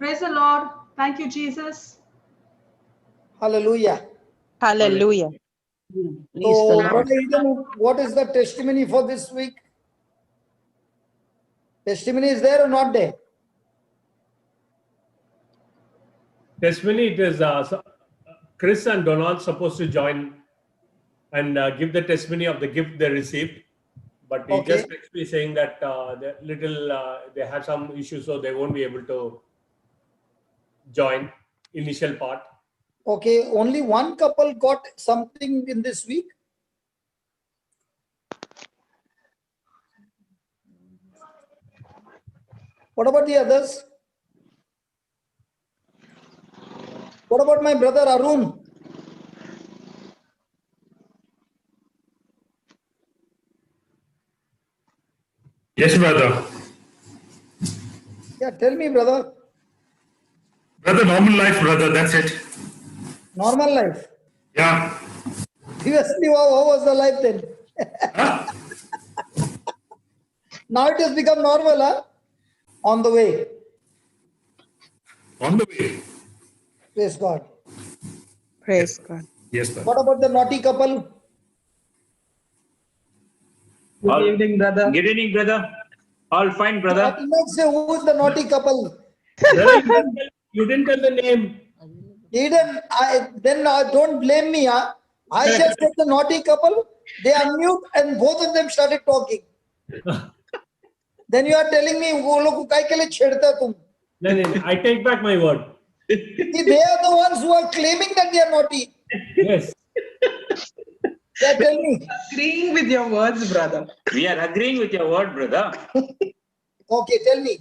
Praise the Lord. Thank you, Jesus. Hallelujah. Hallelujah. Praise So, the Lord. Brother Eden, what is the testimony for this week? Testimony is there or not there? Testimony, it is Chris and Donald supposed to join and give the testimony of the gift they received. But he Okay. just texted me saying that they have some issues, so they won't be able to join initial part. Okay, only one couple got something in this week. What about the others? What about my brother Arun? Yes, brother. Yeah, tell me, brother. Brother, normal life, brother. That's it. Normal life. Yeah. Previously, how was the life then? Huh? Now it has become normal, huh? On the way. On the way. Praise God. Praise God. Yes, brother. What about the naughty couple? Good evening, brother. Good evening, brother. All fine, I brother. did not say who is the naughty couple. Brother, you didn't tell the name. Eden, then don't blame me. Huh? I just said the naughty couple. They unmute and both of them started talking. Then you are telling me, वो लोग को काय के लिए छेड़ता तुम? No, I take back my word. See, they are the ones who are claiming that they are naughty. Yes. Yeah, tell me. Agreeing with your words, brother. We are agreeing with your word, brother. Okay, tell me.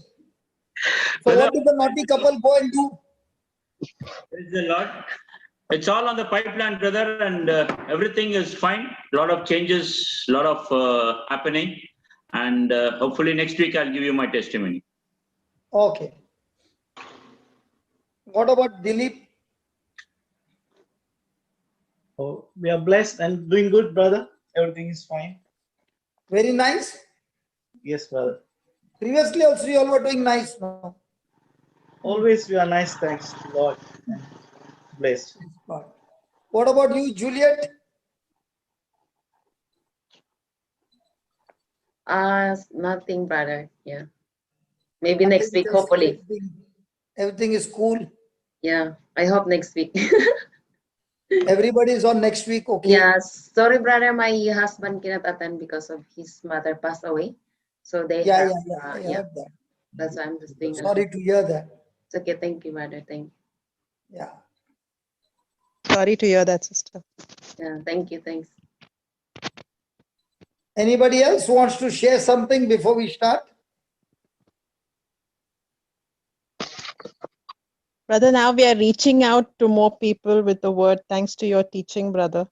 So what did the naughty couple go and do? Praise the Lord. It's all on the pipeline, brother, and everything is fine. A lot of changes, a lot of happening. And hopefully next week I'll give you my testimony. Okay. What about Dilip? Oh, we are blessed and doing good, brother. Everything is fine. Very nice. Yes, brother. Previously also you all were doing nice. No? Always we are nice, thanks to Lord. And blessed. What about you, Juliet? Nothing, brother. Yeah. Maybe Nothing, next week, just hopefully. everything is cool. Yeah. I hope next week. Everybody is on next week, okay? Yeah. Sorry, brother. My husband cannot attend because of his mother passed away. So they Yeah, have, I yeah. heard that. That's why I'm just saying. Sorry to hear that. It's okay. Thank you, brother. Thank you. Yeah. Sorry to hear that, sister. Yeah. Thank you. Thanks. Anybody else wants to share something before we start? Brother, now we are reaching out to more people with the word thanks to your teaching, brother.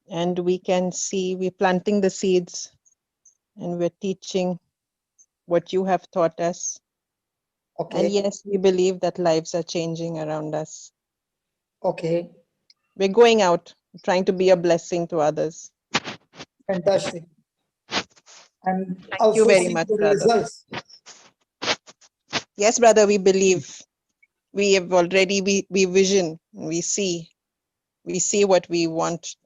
And we can see we're planting the seeds and we're teaching what you have taught us. Okay. And yes, we believe that lives are changing around us. Okay. We're going out, trying to be a blessing to others. Fantastic. And Thank also you very see much, the brother. results. Yes, brother, we believe. We have already, we vision, we see what we want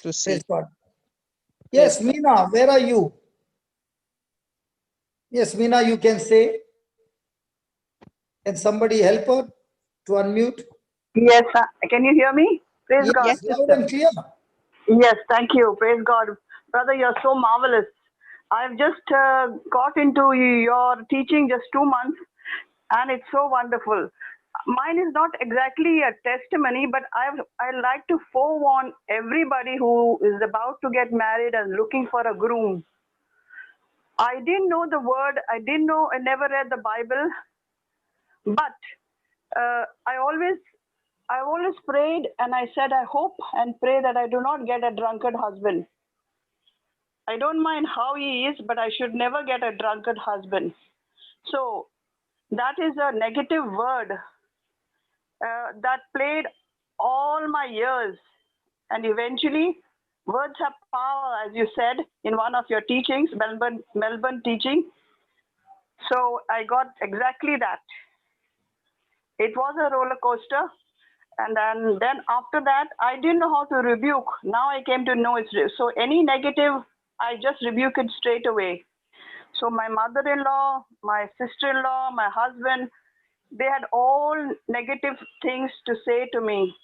to see. Praise God. Yes, Praise God. Meena, where are you? Yes, Meena, you can say. Can somebody help her to unmute? Yes, can you hear me? Praise Yes, God. Yes, loud sister. and clear. Yes, thank you. Praise God. Brother, you're so marvelous. I've just got into your teaching just 2 months and it's so wonderful. Mine is not exactly a testimony, but I like to forewarn everybody who is about to get married and looking for a groom. I didn't know the word. I never read the Bible, but I always prayed and I said, I hope and pray that I do not get a drunkard husband. I don't mind how he is, but I should never get a drunkard husband. So that is a negative word that played all my years. And eventually, words have power, as you said in one of your teachings, Melbourne teaching. So I got exactly that. it was a roller coaster. And then after that, I didn't know how to rebuke. Now I came to know it's so any negative, I just rebuke it straight away. So my mother-in-law, my sister-in-law, my husband, they had all negative things to say to me.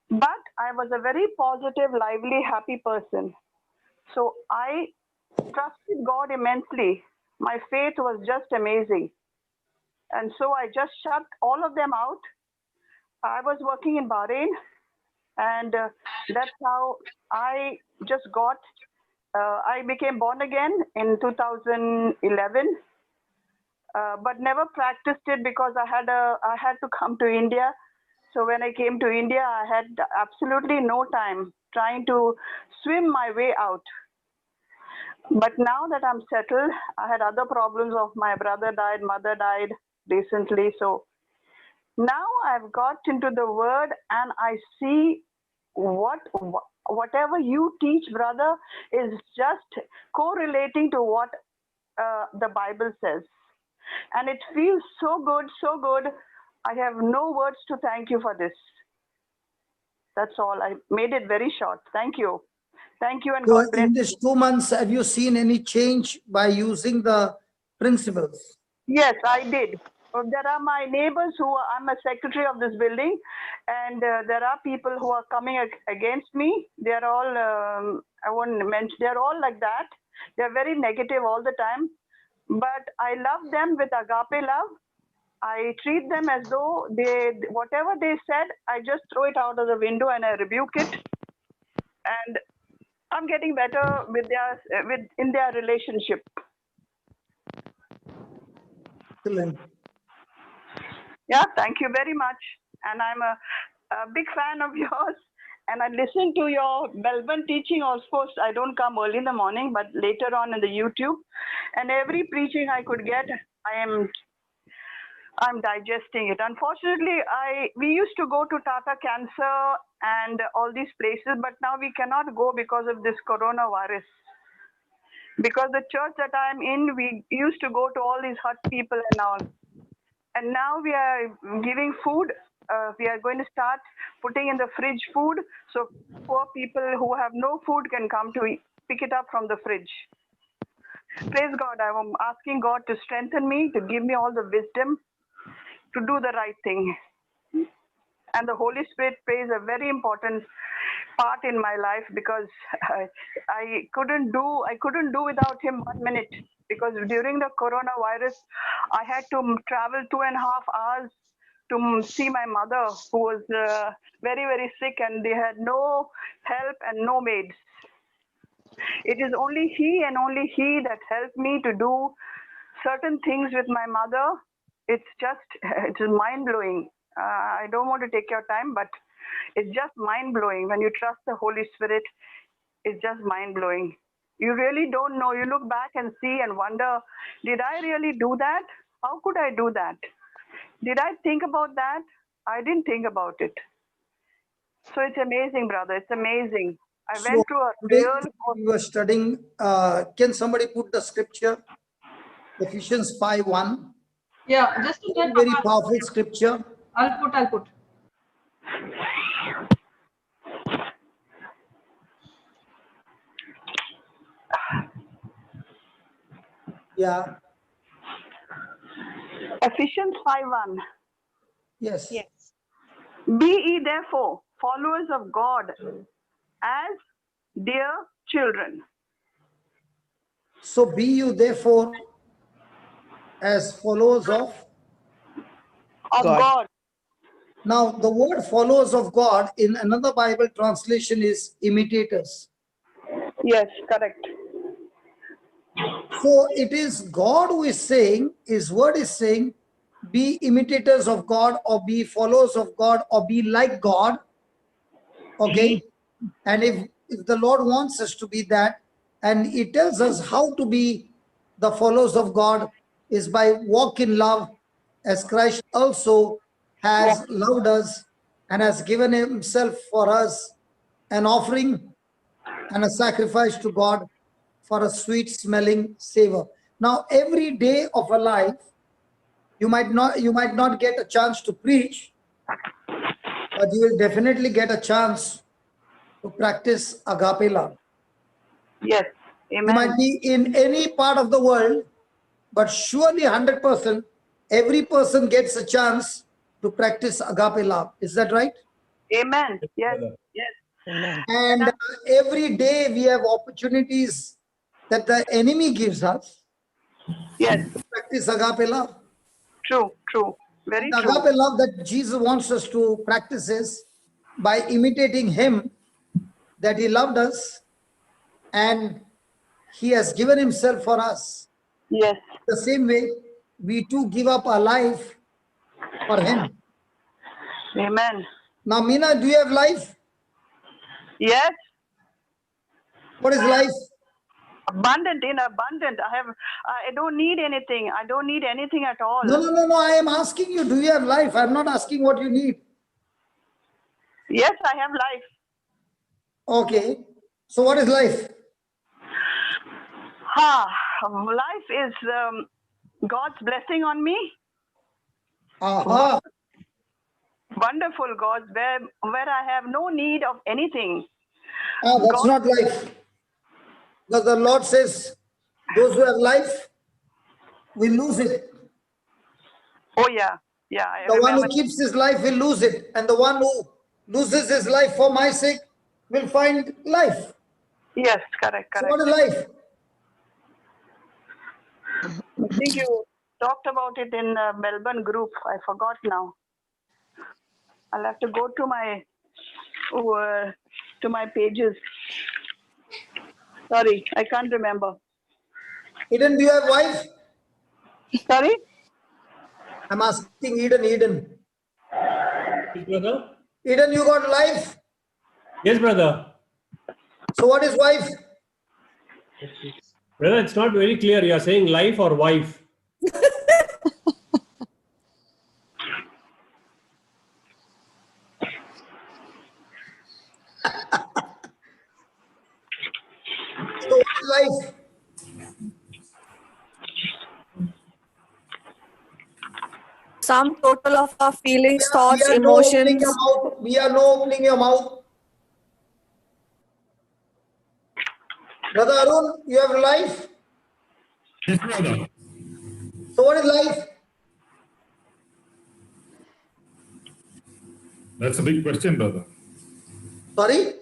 But I was a very positive, lively, happy person. So I trusted God immensely. My faith was just amazing. And so I just shut all of them out. I was working in Bahrain, and that's how I just got, I became born again in 2011, but never practiced it because I had to come to India. So when I came to India, I had absolutely no time trying to swim my way out. But now that I'm settled, I had other problems of my brother died, mother died recently. So now I've got into the word and I see whatever you teach, brother, is just correlating to what the Bible says. And it feels so good, so good. I have no words to thank you for this. That's all. I made it very short. Thank you. Thank you and So God bless. in these 2 months, have you seen any change by using the principles? Yes, I did. There are my neighbors I'm a secretary of this building, and there are people who are coming against me. They're all, I won't mention, they're all like that. They're very negative all the time. But I love them with agape love. I treat them as though whatever they said, I just throw it out of the window and I rebuke it. And I'm getting better in their relationship. Excellent. Yeah, thank you very much. And I'm a big fan of yours. And I listen to your Melbourne teaching also. I don't come early in the morning, but later on in the YouTube. And every preaching I could get, I'm digesting it. Unfortunately, we used to go to Tata Cancer and all these places, but now we cannot go because of this coronavirus. Because the church that I'm in, we used to go to all these hut people and all. And now we are giving food. We are going to start putting in the fridge food. So poor people who have no food can come to pick it up from the fridge. Praise God. I'm asking God to strengthen me, to give me all the wisdom to do the right thing. And the Holy Spirit plays a very important part in my life because I couldn't do without him 1 minute, because during the coronavirus, I had to travel 2.5 hours to see my mother, who was very, very sick, and they had no help and no maids. It is only he and only he that helped me to do certain things with my mother. It's mind-blowing. I don't want to take your time, but it's just mind-blowing. When you trust the Holy Spirit, it's just mind-blowing. You really don't know. You look back and see and wonder, did I really do that? How could I do that? Did I think about that? I didn't think about it. So it's amazing, brother. It's amazing. I went through a Today real... we were studying, can somebody put the scripture? Ephesians 5:1. Yeah, just to get Very powerful scripture. I'll put. Yeah. Ephesians 5:1. Yes. Yes. Be ye therefore followers of God as dear children. So be you therefore as followers of God. Now the word followers of God in another Bible translation is imitators. Yes, correct. So it is God who is saying, his word is saying, be imitators of God, or be followers of God, or be like God. Okay. And if the Lord wants us to be that, and he tells us how to be the followers of God, is by walk in love, as Christ also has loved us and has given himself for us, an offering and a sacrifice to God for a sweet smelling savor. Now, every day of our life, You might not get a chance to preach, but you will definitely get a chance to practice agape love. Yes. You might Amen. be in any part of the world, but surely 100%, every person gets a chance to practice agape love. Is that right? Amen. Yes. Brother. Yes. Amen. And every day we have opportunities that the enemy gives us Yes. to practice agape love. True. True. Very The true. agape love that Jesus wants us to practice is by imitating him, that he loved us and he has given himself for us. Yes. The same way, we too give up our life for him. Amen. Now, Meena, do you have life? Yes. What is life? Abundant, in abundant. I don't need anything. I don't need anything at all. No. I am asking you, do you have life? I'm not asking what you need. Yes, I have life. Okay. So what is life? Life is God's blessing on me. Aha. Wonderful, God, where I have no need of anything. That's not life. Because the Lord says, those who have life will lose it. Oh, yeah. Yeah, I The one remember. who keeps his life will lose it. And the one who loses his life for my sake will find life. Yes, correct, So correct. what is life? I think you talked about it in Melbourne group. I forgot now. I'll have to go to my pages. Sorry, I can't remember. Eden, do you have wife? Sorry? I'm asking Eden. Yes, brother. Eden, you got life? Yes, brother. So what is wife? Brother, it's not very clear. You are saying life or wife? So what is life? Sum total of our feelings, We thoughts, are no opening emotions. your mouth. We are no opening your mouth. Brother Arun, you have life? Yes, brother. So what is life? That's a big question, brother. Sorry?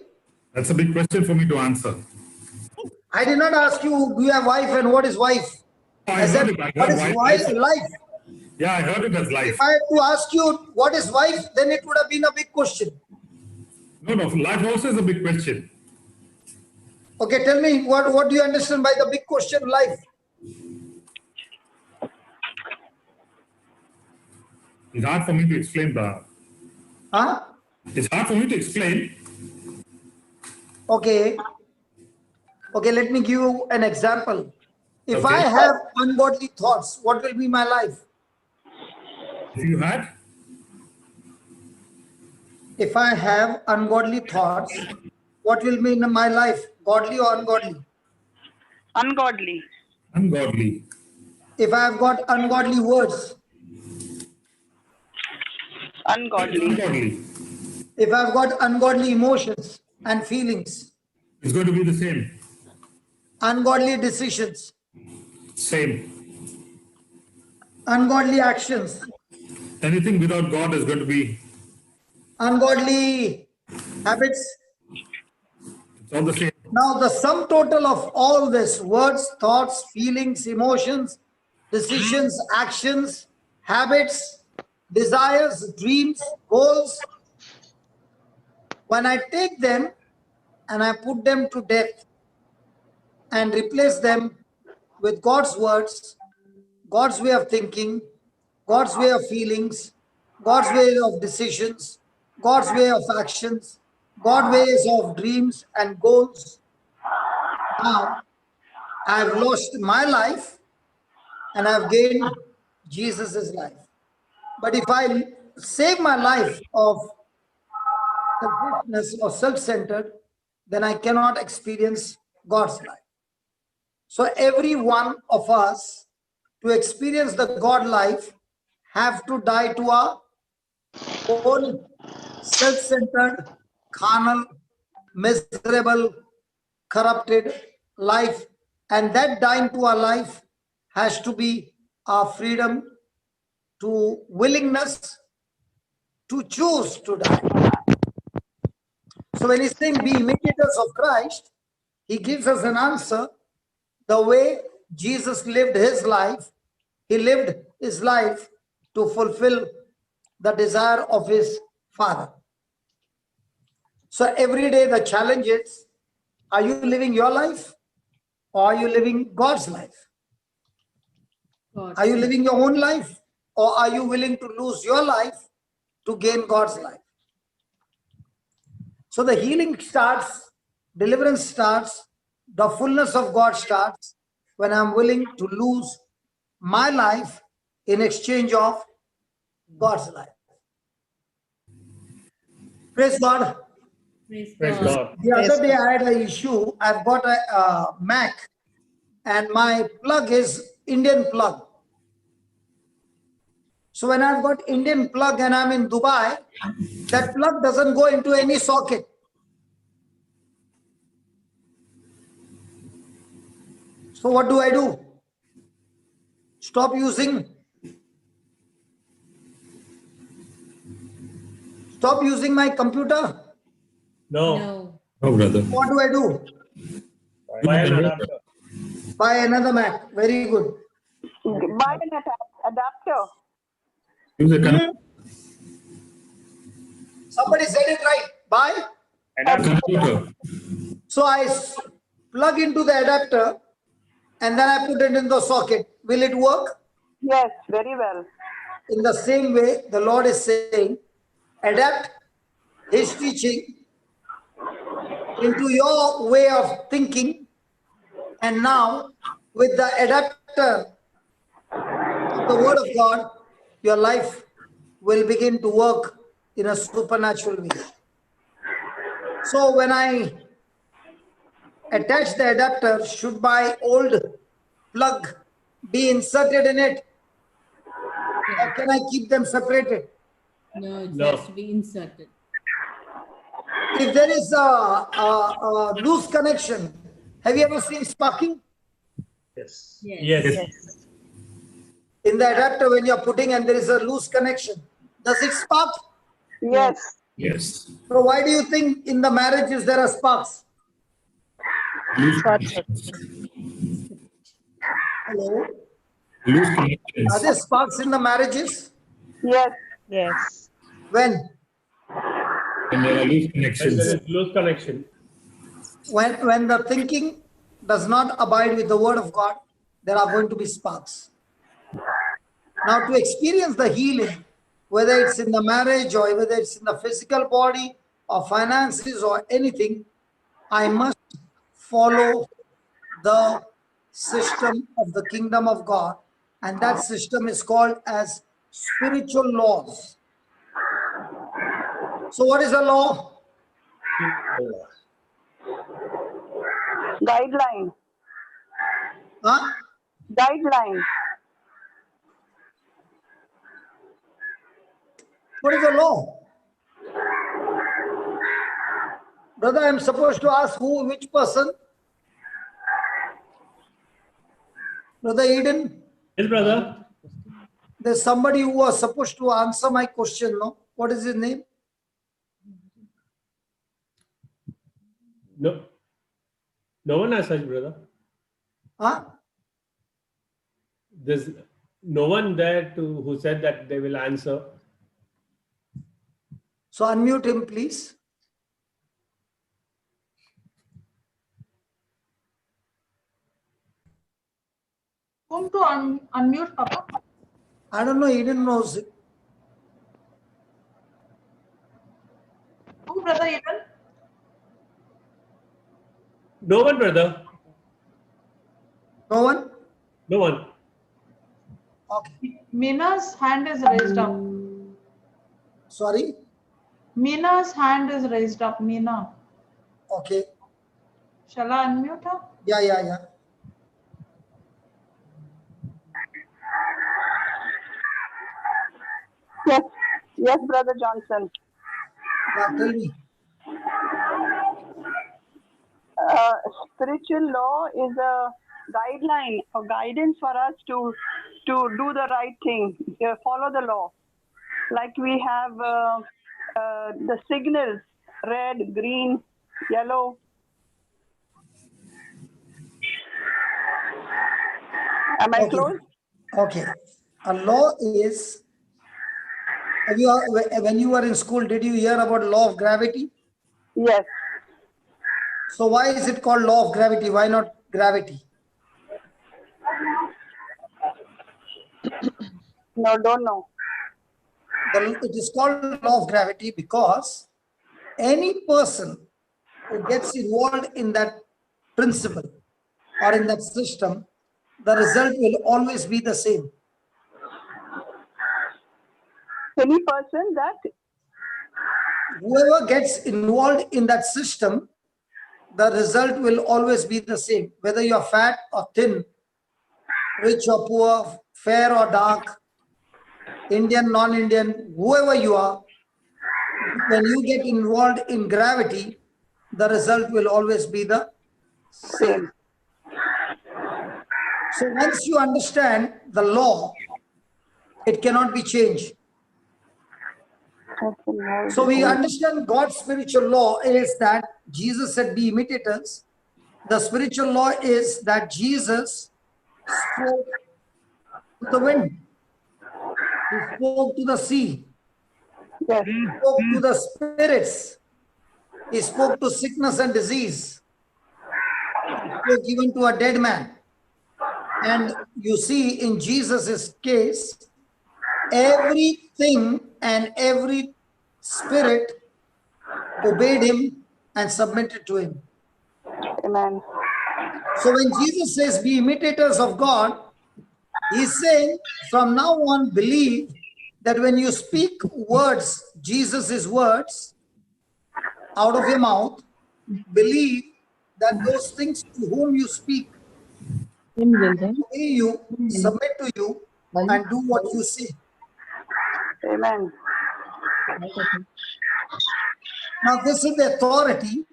That's a big question for me to answer. I did not ask you, do you have wife and what is wife? I said, I what heard is wife. life? Yeah, I heard it as life. If I had to ask you what is wife, then it would have been a big question. No, life also is a big question. Okay, tell me, what do you understand by the big question, life? It's hard for me to explain, brother. Huh? It's hard for me to explain. Okay. Okay, let me give you an example. If Okay. I have ungodly thoughts, what will be my life? If you had, If I have ungodly thoughts, what will be in my life? Godly or ungodly? Ungodly. ungodly. If I have got ungodly words, Ungodly. Ungodly. if I've got ungodly emotions and feelings, It's going to be the same. ungodly decisions, Same. ungodly actions, Anything without God is going to be, ungodly habits. it's all the same. Now, the sum total of all this words, thoughts, feelings, emotions, decisions, actions, habits, desires, dreams, goals, when I take them and I put them to death and replace them with God's words, God's way of thinking, God's way of feelings, God's way of decisions, God's way of actions, God's ways of dreams and goals. Now, I've lost my life and I've gained Jesus's life. But if I save my life of selfishness or self-centered, then I cannot experience God's life. So every one of us, to experience the God life, have to die to our own self-centered, carnal, miserable, corrupted life. And that dying to our life has to be our freedom to willingness to choose to die. So when he's saying be imitators of Christ, he gives us an answer. The way Jesus lived his life, he lived his life to fulfill the desire of his Father. So every day the challenge is, are you living your life or are you living God's life? Are you living your own life or are you willing to lose your life to gain God's life? So the healing starts, deliverance starts, the fullness of God starts when I'm willing to lose my life in exchange of God's life. Praise God. Praise God. The other day I had an issue. I've got a Mac and my plug is Indian plug. So when I've got Indian plug and I'm in Dubai, that plug doesn't go into any socket. So what do I do? Stop using my computer? No. No, brother. What do I do? Buy an adapter. Buy another Mac. Very good. Buy an adapter. Use a con- Somebody said it right. Buy. computer. So I plug into the adapter and then I put it in the socket. Will it work? Yes, very well. In the same way, the Lord is saying, adapt his teaching into your way of thinking. And now, with the adapter of the word of God, your life will begin to work in a supernatural way. So when I attach the adapter, should my old plug be inserted in it? Or can I keep them separated? No, it No. has to be inserted. If there is a loose connection, have you ever seen sparking? Yes. Yes. In the adapter, when you're putting and there is a loose connection, does it spark? Yes. Yes. So why do you think in the marriages there are sparks? Hello? Loose Are connections. there sparks in the marriages? Yes. Yes. When? And there are loose And connections. there is loose connection. When the thinking does not abide with the word of God, there are going to be sparks. Now to experience the healing, whether it's in the marriage or whether it's in the physical body or finances or anything, I must follow the system of the kingdom of God. And that system is called as spiritual laws. So what is a law? Guideline. Huh? Guideline. What is a law? Brother, I'm supposed to ask which person? Brother Eden? Yes, brother. There's somebody who was supposed to answer my question, no? What is his name? No. No one has such, brother. Huh? There's no one there who said that they will answer. So unmute him, please. Whom to unmute, Papa? I don't know, Eden knows it. Who, Brother Eden? No one, brother. No one? No one. Okay. Mina's hand is raised up. Sorry? Mina's hand is raised up. Mina. Okay. Shall I unmute her? Yeah. Yes, yes, Brother Johnson. Tell me. Spiritual law is a guideline or guidance for us to do the right thing, follow the law. Like we have the signals, red, green, yellow. Am I Okay. close? Okay. A law is, when you were in school, did you hear about law of gravity? Yes. So why is it called law of gravity? Why not gravity? No, don't know. It is called law of gravity because any person who gets involved in that principle or in that system, the result will always be the same. Any person that Whoever gets involved in that system, the result will always be the same. Whether you are fat or thin, rich or poor, fair or dark, Indian, non-Indian, whoever you are, when you get involved in gravity, the result will always be the same. So once you understand the law, it cannot be changed. So we understand God's spiritual law is that Jesus said, be imitators. The spiritual law is that Jesus spoke to the wind. He spoke to the sea. Yes. He spoke to the spirits. He spoke to sickness and disease. He spoke even to a dead man. And you see in Jesus's case, everything and every spirit obeyed him and submitted to him. Amen. So when Jesus says, be imitators of God, he's saying from now on, believe that when you speak words, Jesus' words out of your mouth, believe that those things to whom you speak obey you, submit to you, and do what you say. Amen. Now, this is the authority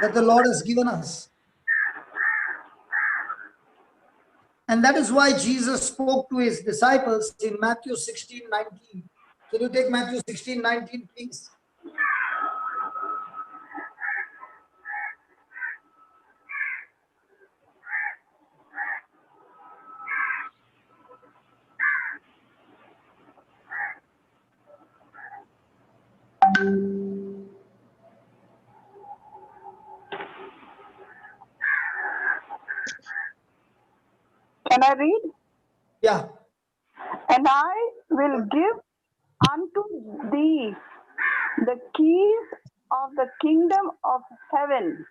that the Lord has given us. And that is why Jesus spoke to his disciples in Matthew 16:19. Can you take Matthew 16:19, please? Can I read? Yeah. And I will give unto thee the keys of the kingdom of heaven.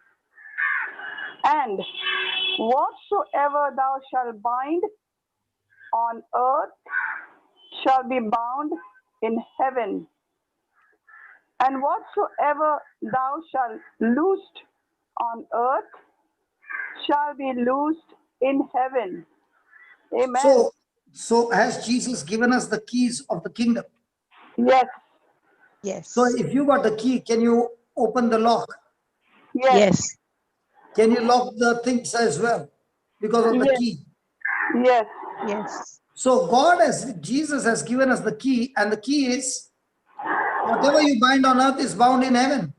And whatsoever thou shalt bind on earth shall be bound in heaven. And whatsoever thou shalt loose on earth shall be loosed in heaven. Amen. So has Jesus given us the keys of the kingdom? Yes. Yes. So if you got the key, can you open the lock? Yes. Can you lock the things as well because of the Yes. key? Yes. Yes. So Jesus has given us the key, and the key is whatever you bind on earth is bound in heaven.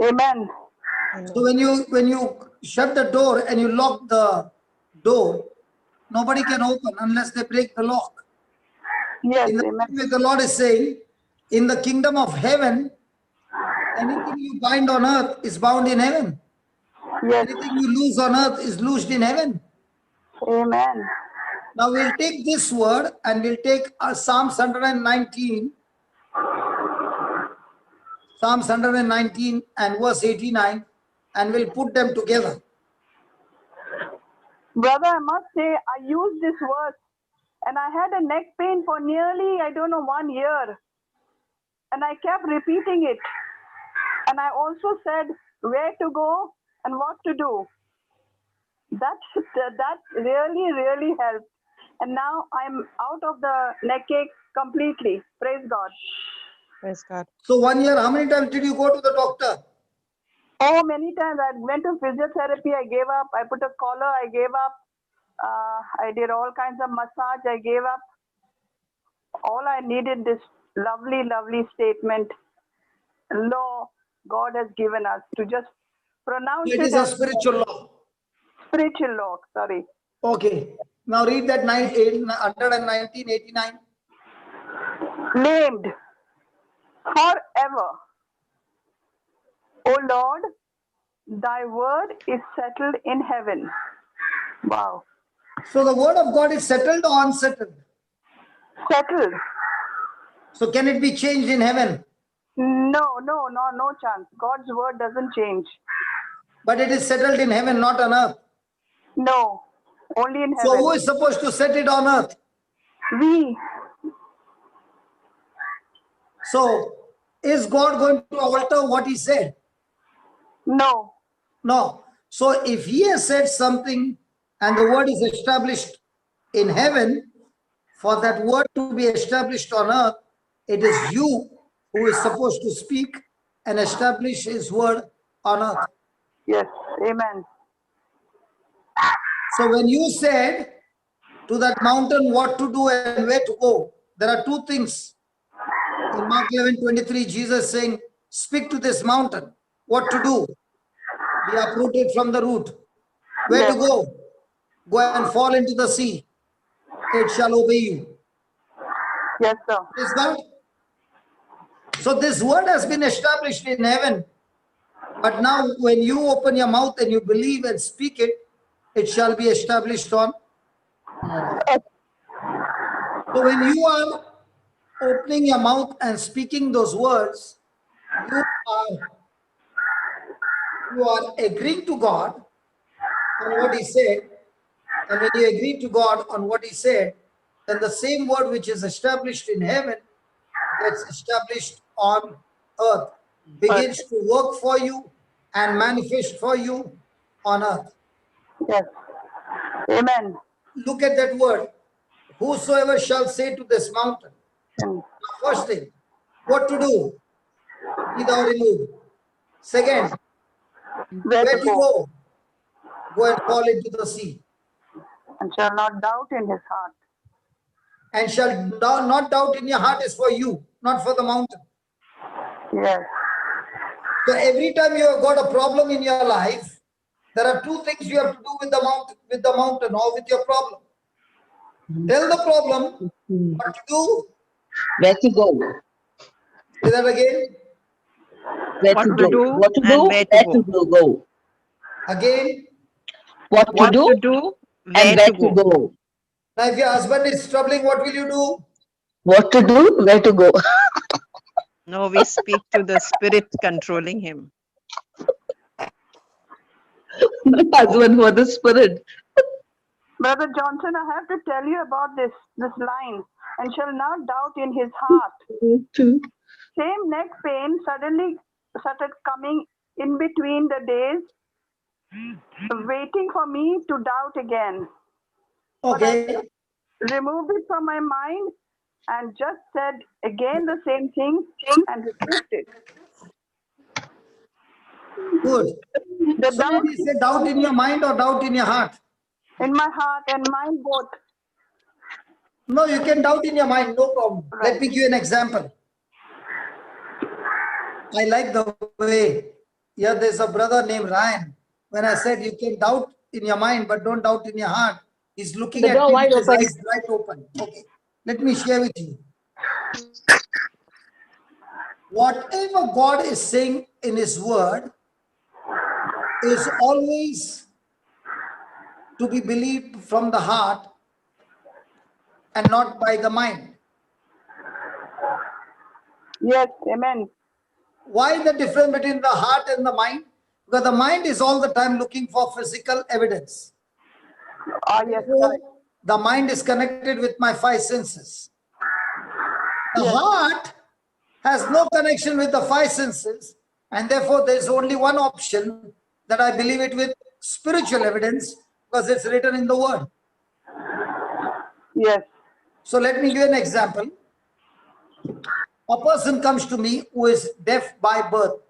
Amen. So when you shut the door and you lock the door, nobody can open unless they break the lock. Yes, in the amen. way the Lord is saying, in the kingdom of heaven, anything you bind on earth is bound in heaven. Yes. Anything you loose on earth is loosed in heaven. Amen. Now we'll take this word and we'll take Psalms 119. Psalms 119 and verse 89, and we'll put them together. Brother, I must say, I used this verse and I had a neck pain for nearly, 1 year. And I kept repeating it. And I also said where to go and what to do. That really, really helped. and now I'm out of the neck ache completely. Praise God. Praise God. So 1 year, how many times did you go to the doctor? Oh, many times I went to physiotherapy. I gave up. I put a collar. I gave up. I did all kinds of massage. I gave up. All I needed this lovely, lovely statement, law God has given us to just pronounce It it is a as spiritual law. spiritual law. Sorry. Okay. Now read that 119:89. Named forever. O Lord, thy word is settled in heaven. Wow. So the word of God is settled or unsettled? Settled. So can it be changed in heaven? No chance. God's word doesn't change. But it is settled in heaven, not on earth. No, only in So who heaven. is supposed to set it on earth? We. So is God going to alter what he said? No. No. So if he has said something and the word is established in heaven, for that word to be established on earth, it is you who is supposed to speak and establish his word on earth. Yes. Amen. So when you said to that mountain what to do and where to go, there are two things. In Mark 11:23, Jesus saying, speak to this mountain, what to do? Be uprooted from the root. Where to go? Go and fall into the sea. It shall obey you. Yes, sir. Is God? So this word has been established in heaven. But now when you open your mouth and you believe and speak it, it shall be established on earth. So when you are opening your mouth and speaking those words, you are agreeing to God on what he said. And when you agree to God on what he said, then the same word which is established in heaven gets established on earth, begins to work for you and manifest for you on earth. Yes. Amen. Look at that word. Whosoever shall say to this mountain. First thing, what to do? Be thou removed. Second, where to go? Go and fall into the sea. And shall not doubt in his heart. And shall not doubt in your heart is for you, not for the mountain. Yes. So every time you have got a problem in your life, there are two things you have to do with the mountain or with your problem. Tell the problem what to do. Where to go? Say that again. Where to do? What to do? Where to go? Again. What to do? And where to go? Now if your husband is troubling, what will you do? What to do? Where to go? No, we speak to the spirit controlling him. Not husband, for the spirit. Brother Johnson, I have to tell you about this line. And shall not doubt in his heart. Same neck pain suddenly started coming in between the days, waiting for me to doubt again. Okay. But I removed it from my mind and just said again the same thing and removed it. Good. The So doubt you say doubt in your mind or doubt in your heart? in my heart and mind both. No, you can doubt in your mind, no problem. Right. Let me give you an example. I like the way, there's a brother named Ryan. When I said you can doubt in your mind, but don't doubt in your heart, he's looking The at door me wide with his open. eyes right open. Okay, let me share with you. Whatever God is saying in his word is always to be believed from the heart and not by the mind. Yes, amen. Why the difference between the heart and the mind? Because the mind is all the time looking for physical evidence. Yes, Therefore, the mind is connected with my five senses. The heart has no connection with the five senses, and therefore there is only one option, that I believe it with spiritual evidence, because it's written in the word. Yes. So let me give you an example. A person comes to me who is deaf by birth.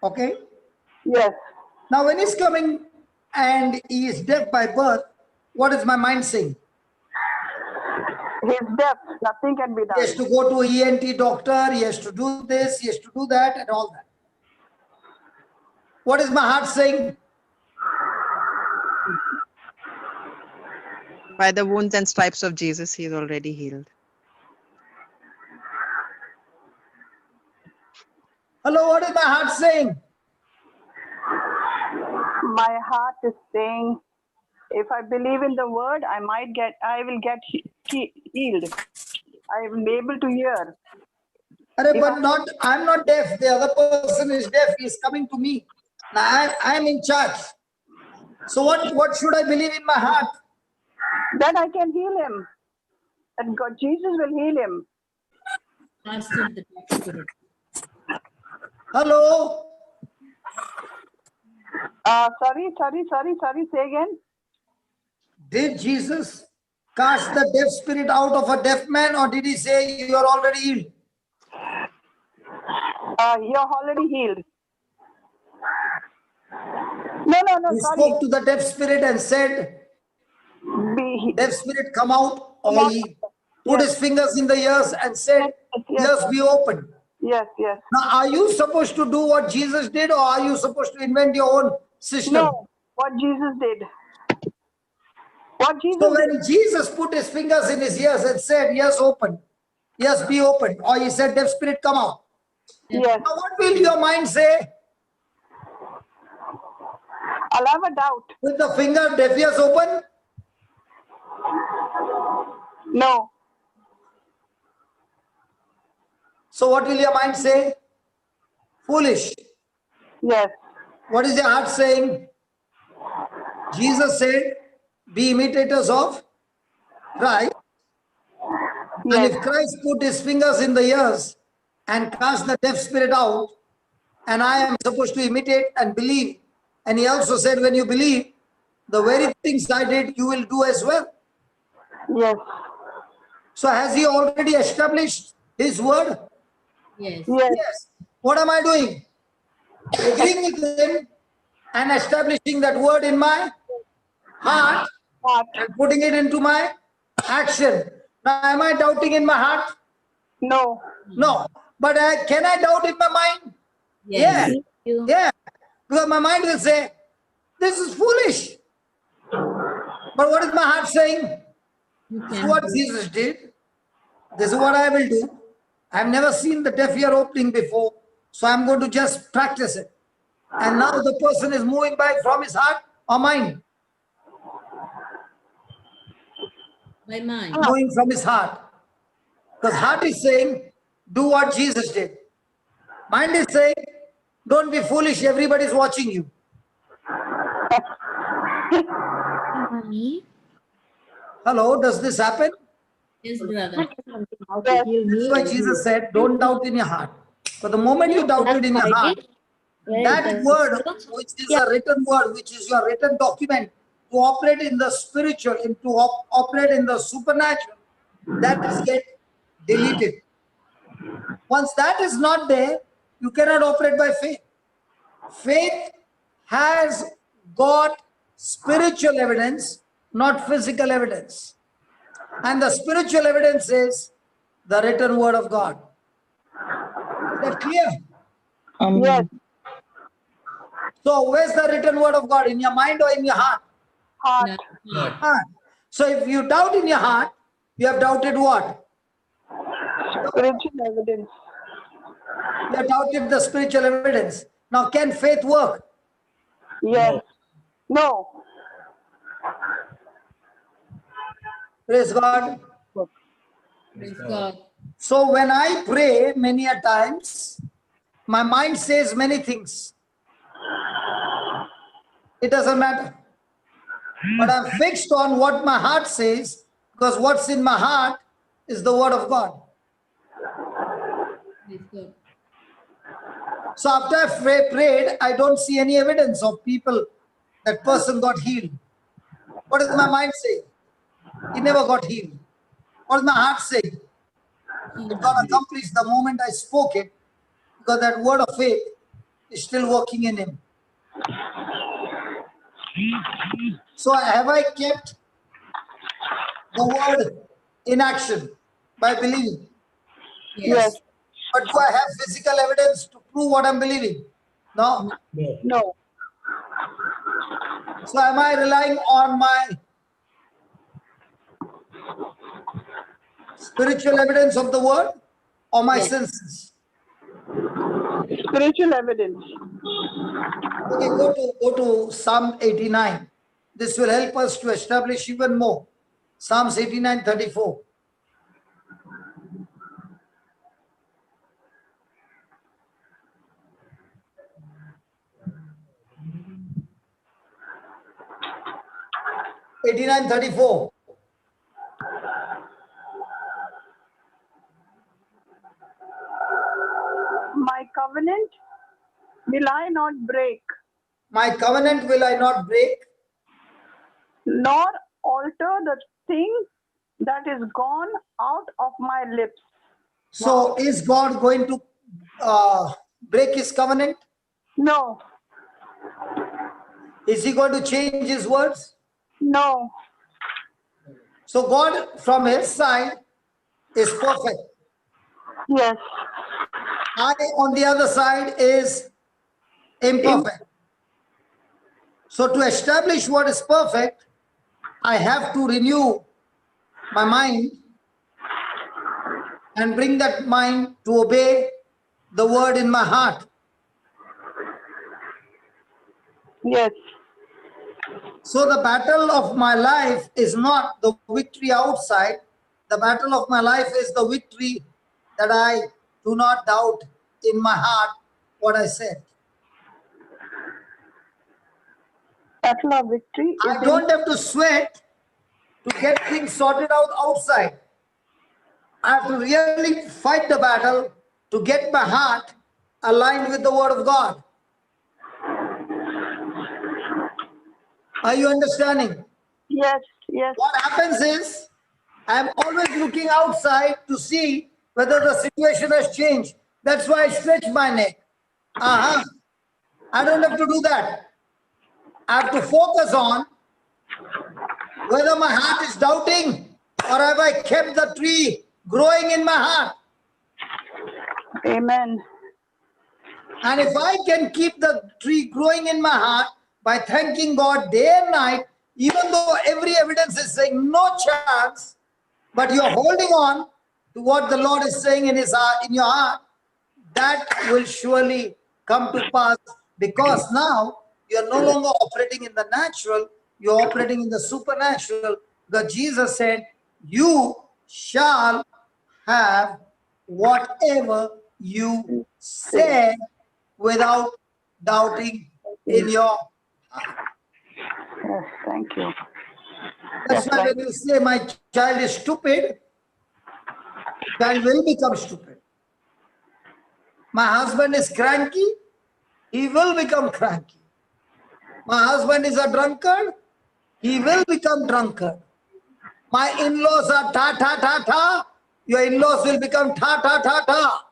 Okay? Yes. Now when he's coming and he is deaf by birth, what is my mind saying? He's deaf. Nothing can be done. He has to go to an ENT doctor, he has to do this, he has to do that and all that. What is my heart saying? By the wounds and stripes of Jesus, he is already healed. Hello, what is my heart saying? My heart is saying, if I believe in the word, I will get healed. I will be able to hear. But I'm not deaf. The other person is deaf. He is coming to me. Now I am in charge. So what should I believe in my heart? That I can heal him. That God, Jesus will heal him. Cast out the deaf spirit. Hello? Sorry. Say again. Did Jesus cast the deaf spirit out of a deaf man, or did he say you are already healed? You're already healed. No. He Sorry. spoke to the deaf spirit and said, deaf spirit come out, or he put his fingers in the ears and said, ears be open. Yes. Now, are you supposed to do what Jesus did, or are you supposed to invent your own system? No, what Jesus did. What Jesus So when did. Jesus put his fingers in his ears and said, ears open, ears be open, or he said, deaf spirit come out. Yes. Now what will your mind say? I'll have a doubt. With the finger, deaf ears open? No. So what will your mind say? Foolish. Yes. What is your heart saying? Jesus said, be imitators of Christ. Yes. And if Christ put his fingers in the ears and cast the deaf spirit out, and I am supposed to imitate and believe, and he also said, when you believe, the very things I did, you will do as well. Yes. So has he already established his word? Yes. Yes. What am I doing? Agreeing with him and establishing that word in my heart and putting it into my action. Now, am I doubting in my heart? No. No. But can I doubt in my mind? Yes. Yeah. Because my mind will say, this is foolish. But what is my heart saying? This is what Jesus did. This is what I will do. I've never seen the deaf ear opening before. So I'm going to just practice it. And now the person is moving back from his heart or mind? By mind. Moving from his heart. Because heart is saying, do what Jesus did. Mind is saying, don't be foolish, everybody is watching you. Hello, does this happen? Yes, brother. That's why Jesus said, don't doubt in your heart. For the moment you doubted in your heart, that word, which is a written word, which is your written document, to operate in the spiritual and to operate in the supernatural, that is get deleted. Once that is not there, you cannot operate by faith. Faith has got spiritual evidence, not physical evidence. And the spiritual evidence is the written word of God. Is that clear? Yes. So where's the written word of God? In your mind or in your heart? Heart. Heart. So if you doubt in your heart, you have doubted what? Spiritual evidence. You have doubted the spiritual evidence. Now can faith work? Yes. No. Praise God. Praise God. So when I pray many a times, my mind says many things. It doesn't matter. But I'm fixed on what my heart says, because what's in my heart is the word of God. Praise God. So after I prayed, I don't see any evidence of people, that person got healed. What is my mind saying? He never got healed. What is my heart saying? It got accomplished the moment I spoke it, because that word of faith is still working in him. So have I kept the word in action by believing? Yes. But do I have physical evidence to prove what I'm believing? No. No. So am I relying on my spiritual evidence of the word or my senses? Spiritual evidence. Okay, go to Psalm 89. This will help us to establish even more. Psalms 89:34. $89:34. My covenant will I not break, My covenant will I not break, nor alter the thing that is gone out of my lips. So is God going to break his covenant? No. Is he going to change his words? No. So God from his side is perfect. Yes. I on the other side is imperfect. So to establish what is perfect, I have to renew my mind and bring that mind to obey the word in my heart. Yes. So the battle of my life is not the victory outside. The battle of my life is the victory that I do not doubt in my heart what I said. Battle of victory. I don't have to sweat to get things sorted out outside. I have to really fight the battle to get my heart aligned with the word of God. Are you understanding? Yes, yes. What happens is, I'm always looking outside to see whether the situation has changed. That's why I stretch my neck. I don't have to do that. I have to focus on whether my heart is doubting or have I kept the tree growing in my heart. Amen. And if I can keep the tree growing in my heart by thanking God day and night, even though every evidence is saying no chance, but you're holding on to what the Lord is saying in his heart, in your heart, that will surely come to pass, because now you're no longer operating in the natural, you're operating in the supernatural. Because Jesus said, you shall have whatever you say without doubting in your heart. Yes, thank you. That's why when you say my child is stupid, child will become stupid. My husband is cranky, he will become cranky. My husband is a drunkard, he will become drunkard. My in-laws are ta ta ta ta, your in-laws will become ta ta ta ta.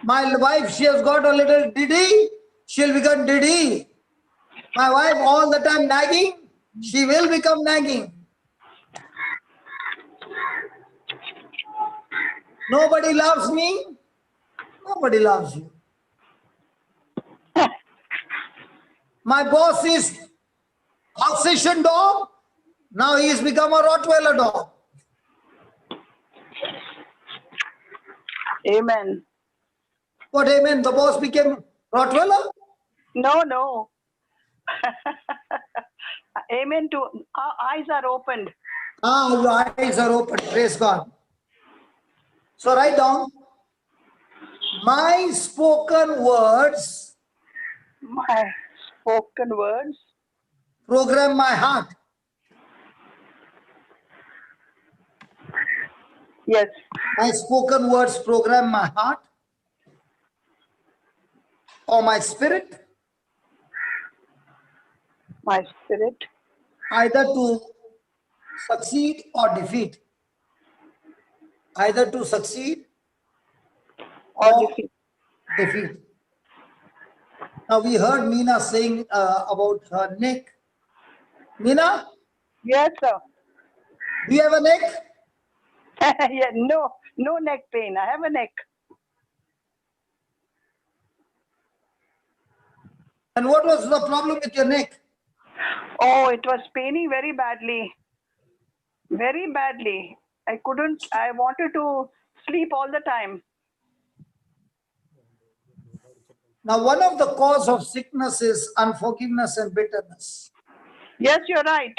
My wife, she has got a little diddy, she'll become diddy. My wife all the time nagging, she will become nagging. Nobody loves me, nobody loves you. My boss is Alsatian dog, now he has become a Rottweiler dog. Amen. What amen? The boss became Rottweiler? No, no. Amen to our eyes are opened. Your eyes are open. Praise God. So write down, my spoken words. My spoken words. Program my heart. Yes. My spoken words program my heart or my spirit. my spirit. Either to succeed or defeat. Either to succeed or defeat. Now we heard Meena saying about her neck. Meena? Yes, sir. Do you have a neck? Yeah, no neck pain. I have a neck. And what was the problem with your neck? Oh, it was paining very badly. Very badly. I wanted to sleep all the time. Now, one of the cause of sickness is unforgiveness and bitterness. Yes, you're right.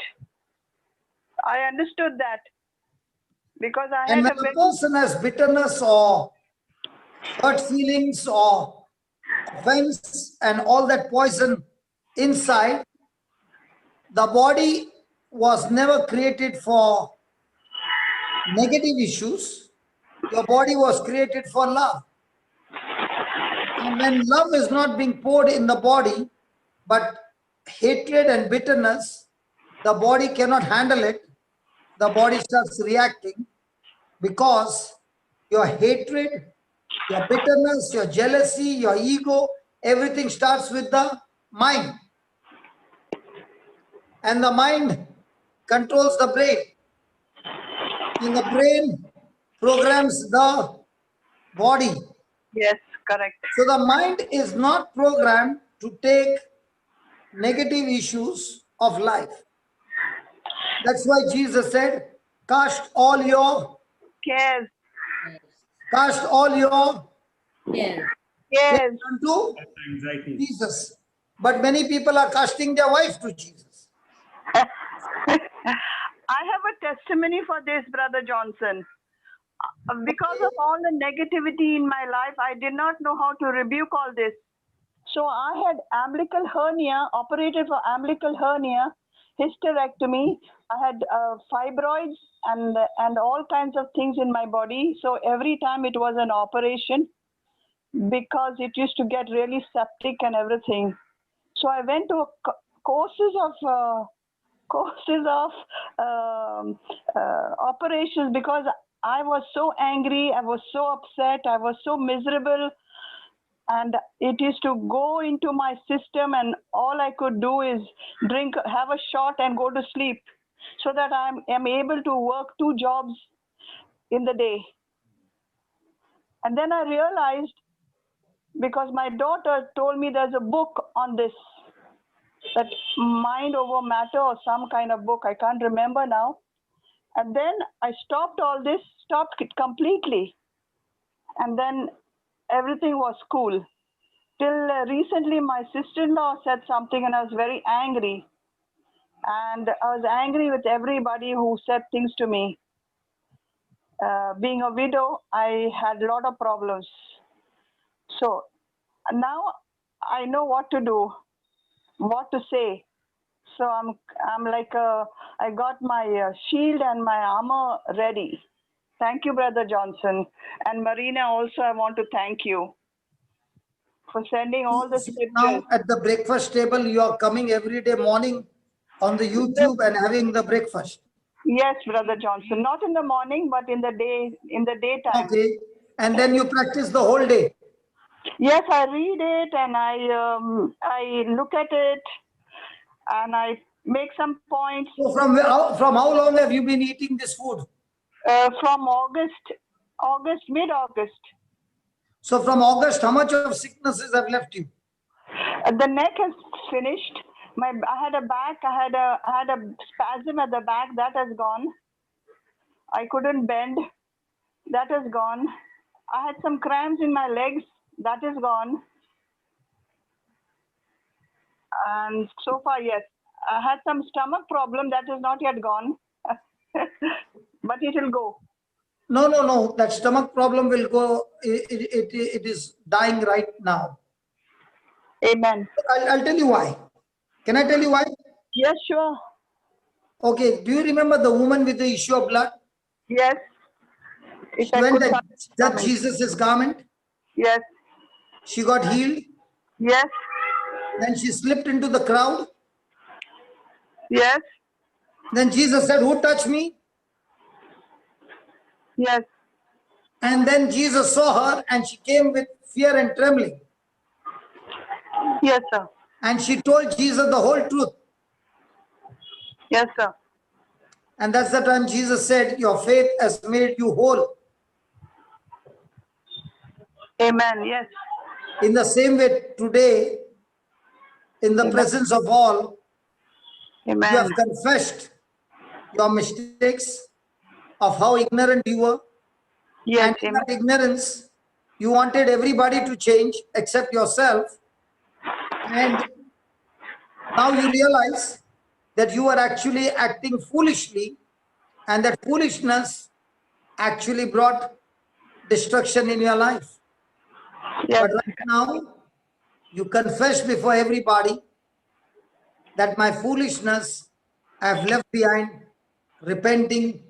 I understood that. Because I And had when a person has bitterness or hurt feelings or offense and all that poison inside, the body was never created for negative issues. Your body was created for love. And when love is not being poured in the body, but hatred and bitterness, the body cannot handle it. The body starts reacting because your hatred, your bitterness, your jealousy, your ego, everything starts with the mind. And the mind controls the brain. And the brain programs the body. Yes, correct. So the mind is not programmed to take negative issues of life. That's why Jesus said, cast all your cares. Cast all your cares unto Jesus. But many people are casting their wife to Jesus. I have a testimony for this, Brother Johnson. Because of all the negativity in my life, I did not know how to rebuke all this. So I had umbilical hernia, operated for umbilical hernia, hysterectomy. I had fibroids and all kinds of things in my body. So every time it was an operation because it used to get really septic and everything. So I went to courses of operations because I was so angry, I was so upset, I was so miserable, and it used to go into my system, and all I could do is have a shot and go to sleep, so that I am able to work 2 jobs in the day. And then I realized, because my daughter told me there's a book on this, that mind over matter or some kind of book, I can't remember now. And then I stopped all this, stopped it completely. And then everything was cool. Till recently, my sister-in-law said something and I was very angry. And I was angry with everybody who said things to me. Being a widow, I had a lot of problems. So now I know what to do, what to say. So I'm like, I got my shield and my armor ready. Thank you, Brother Johnson. And Marina, also, I want to thank you for sending all the scriptures. Now at the breakfast table, you are coming every day morning on the YouTube and having the breakfast. Yes, Brother Johnson. Not in the morning, but in the daytime. Okay. And then you practice the whole day. Yes, I read it and I look at it and I make some points. So from how long have you been eating this food? From mid-August. So from August, how much of sicknesses have left you? The neck has finished. I had a spasm at the back, that has gone. I couldn't bend, that has gone. I had some cramps in my legs, that is gone. And so far, yes. I had some stomach problem that is not yet gone, but it will go. No. That stomach problem will go. It is dying right now. Amen. I'll tell you why. Can I tell you why? Yes, sure. Okay. Do you remember the woman with the issue of blood? Yes. She went and touched Jesus' garment. Yes. She got healed. Yes. Then she slipped into the crowd. Yes. Then Jesus said, who touched me? Yes. And then Jesus saw her and she came with fear and trembling. Yes, sir. And she told Jesus the whole truth. Yes, sir. And that's the time Jesus said, your faith has made you whole. Amen. Yes. In the same way, today, in the Amen. presence of all, Amen. you have confessed your mistakes of how ignorant you were. Yes. And in Amen. that ignorance, you wanted everybody to change except yourself. And now you realize that you are actually acting foolishly, and that foolishness actually brought destruction in your life. Yes. But right now, you confess before everybody that my foolishness I have left behind, repenting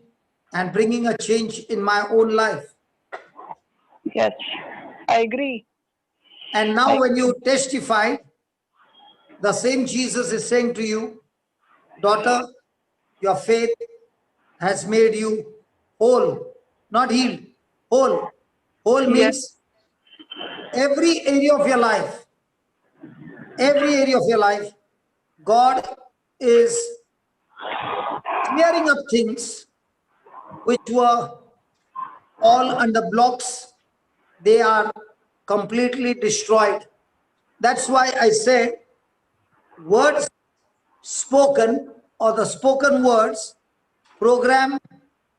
and bringing a change in my own life. Yes. I agree. And now when you testify, the same Jesus is saying to you, daughter, your faith has made you whole, not healed, whole. Whole means every area of your life, God is clearing up things which were all under blocks. They are completely destroyed. That's why I said words spoken or the spoken words program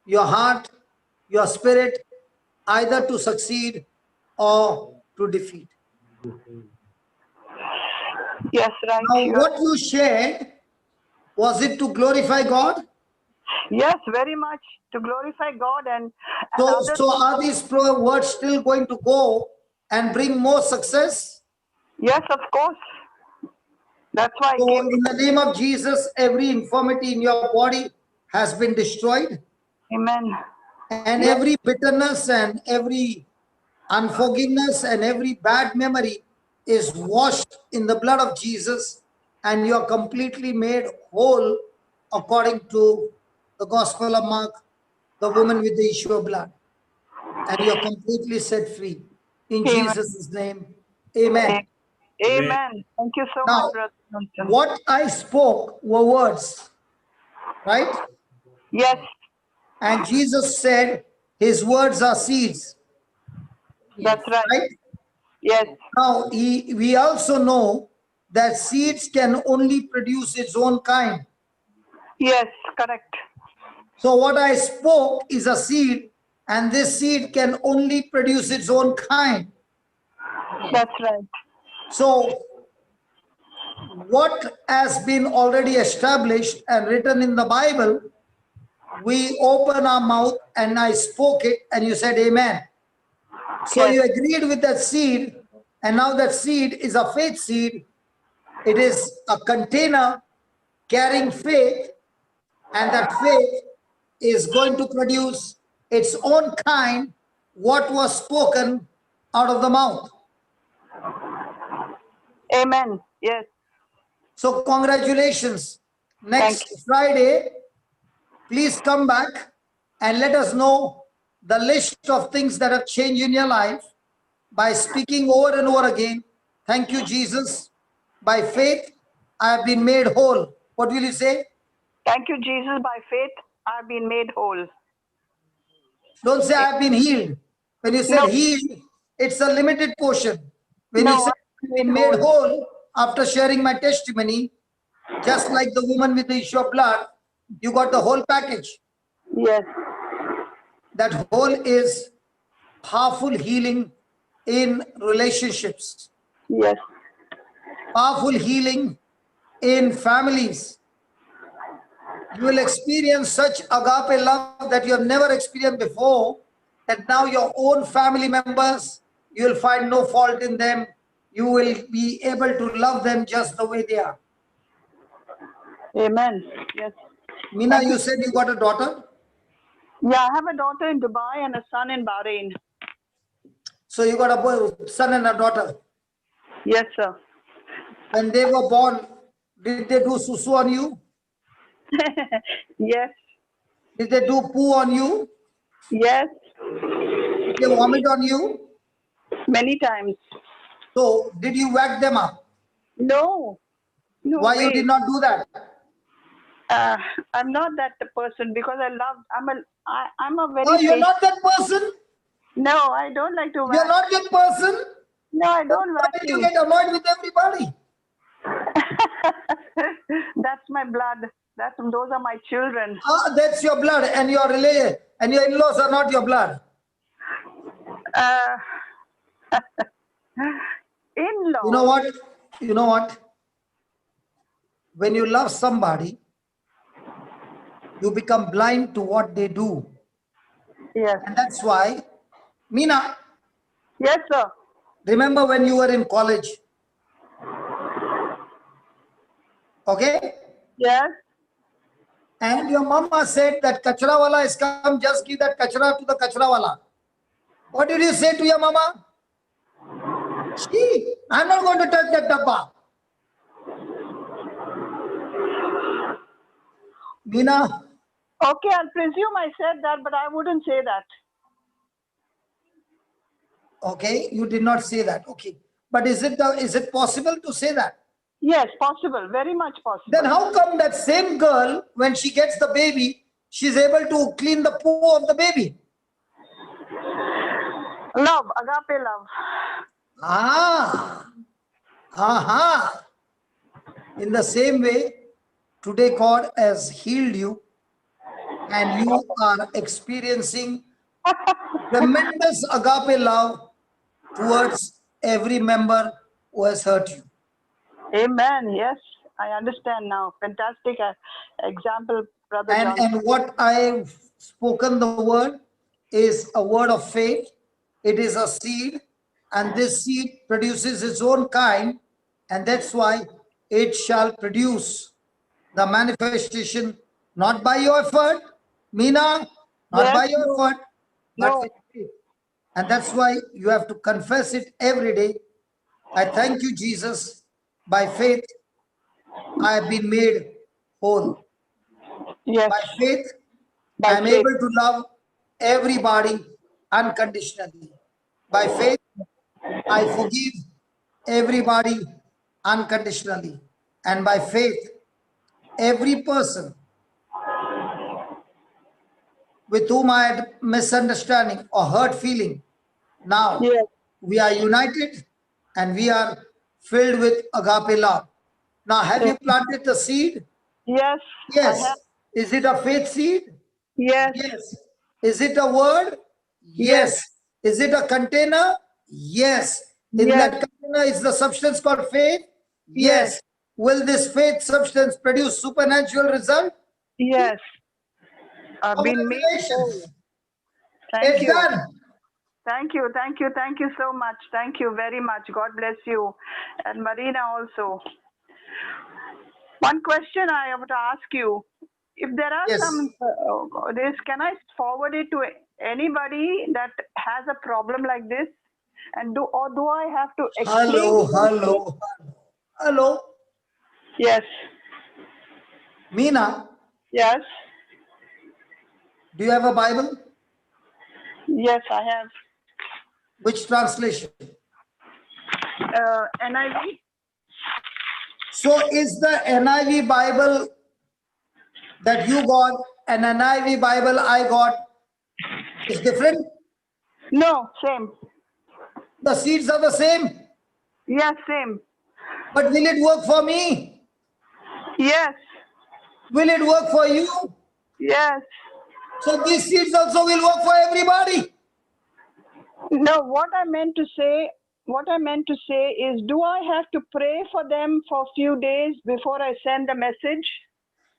your heart, your spirit, either to succeed or to defeat. Yes, right. Now, what you shared, was it to glorify God? Yes, very much to glorify God and So, others. so are these words still going to go and bring more success? Yes, of course. That's why I So, came. in the name of Jesus, every infirmity in your body has been destroyed. Amen. And Yes. every bitterness and every unforgiveness and every bad memory is washed in the blood of Jesus, and you are completely made whole according to the Gospel of Mark, the woman with the issue of blood. And you are completely set free. In Amen. Jesus' name, amen. Amen. Thank you so Now, much, Brother Johnson. what I spoke were words, right? Yes. And Jesus said his words are seeds. That's right. Right? Yes. Now, we also know that seeds can only produce its own kind. Yes, correct. So what I spoke is a seed, and this seed can only produce its own kind. That's right. So what has been already established and written in the Bible, we open our mouth and I spoke it and you said amen. So you agreed with that seed, and now that seed is a faith seed. It is a container carrying faith, and that faith is going to produce its own kind, what was spoken out of the mouth. Amen. Yes. So congratulations. Next Friday, please come back and let us know the list of things that have changed in your life by speaking over and over again. Thank you, Jesus. By faith, I have been made whole. What will you say? Thank you, Jesus. By faith, I've been made whole. Don't say I have been healed. When you said healed, it's a limited portion. When you say I've been made whole after sharing my testimony, just like the woman with the issue of blood, you got the whole package. Yes. That whole is powerful healing in relationships. Yes. Powerful healing in families. You will experience such agape love that you have never experienced before, that now your own family members, you will find no fault in them. You will be able to love them just the way they are. Amen. Yes. Mina, you said you got a daughter? Yeah, I have a daughter in Dubai and a son in Bahrain. So you got a boy, son and a daughter? Yes, sir. When they were born, did they do susu on you? Yes, Did they do poo on you? yes, Did they vomit on you? many times. So, did you whack them up? No, no Why way. you did not do that? I'm not that person because I'm a very. Oh, you're patient- not that person? No, I don't like to. You're not that person? No, I don't Why did you vacuum. get annoyed with everybody? That's my blood. Those are my children. Ah, that's your blood, and your and your in-laws are not your blood. In-law. You know what? You know what? When you love somebody, you become blind to what they do. Yes. And that's why, Meena, Yes, sir. remember when you were in college? Okay? Yes. And your mama said that kachra wala is come, just give that kachra to the kachra wala. What did you say to your mama? See, I'm not going to touch that dabba. Meena, Okay, I'll presume I said that, but I wouldn't say that. okay, you did not say that. Okay. But is it possible to say that? Yes, possible. Very much possible. Then how come that same girl, when she gets the baby, she's able to clean the poo of the baby? Love, agape love. Ah, aha. In the same way, today God has healed you and you are experiencing tremendous agape love towards every member who has hurt you. Amen. Yes, I understand now. Fantastic example, Brother John. And what I've spoken the word is a word of faith. It is a seed, and this seed produces its own kind, and that's why it shall produce the manifestation not by your effort, Meena, not Yes, by your no. effort, but No. with faith. And that's why you have to confess it every day. I thank you, Jesus. By faith, I have been made whole. Yes. By faith, By I am faith. able to love everybody unconditionally. By faith, I forgive everybody unconditionally. And by faith, every person with whom I had misunderstanding or hurt feeling, now Yes. we are united and we are filled with agape love. Now, have you planted the seed? Yes. I Yes. have. Is it a faith seed? Yes. Yes. Is it a word? Yes. Is it a container? Yes. In Yes. that container is the substance called faith? Yes. Will this faith substance produce supernatural result? Yes. I've been made whole. Congratulations. Thank It's you. done. Thank you. Thank you. Thank you so much. Thank you very much. God bless you. And Marina also. One question I have to ask you. If there are Yes. some, can I forward it to anybody that has a problem like this? And do I have to explain? Hello. Yes. Meena, Yes. do you have a Bible? Yes, I have. Which translation? NIV. So is the NIV Bible that you got and NIV Bible I got is different? No, same. The seeds are the same? Yes, same. But will it work for me? Yes. Will it work for you? Yes. So these seeds also will work for everybody. No, what I meant to say is, do I have to pray for them for a few days before I send the message?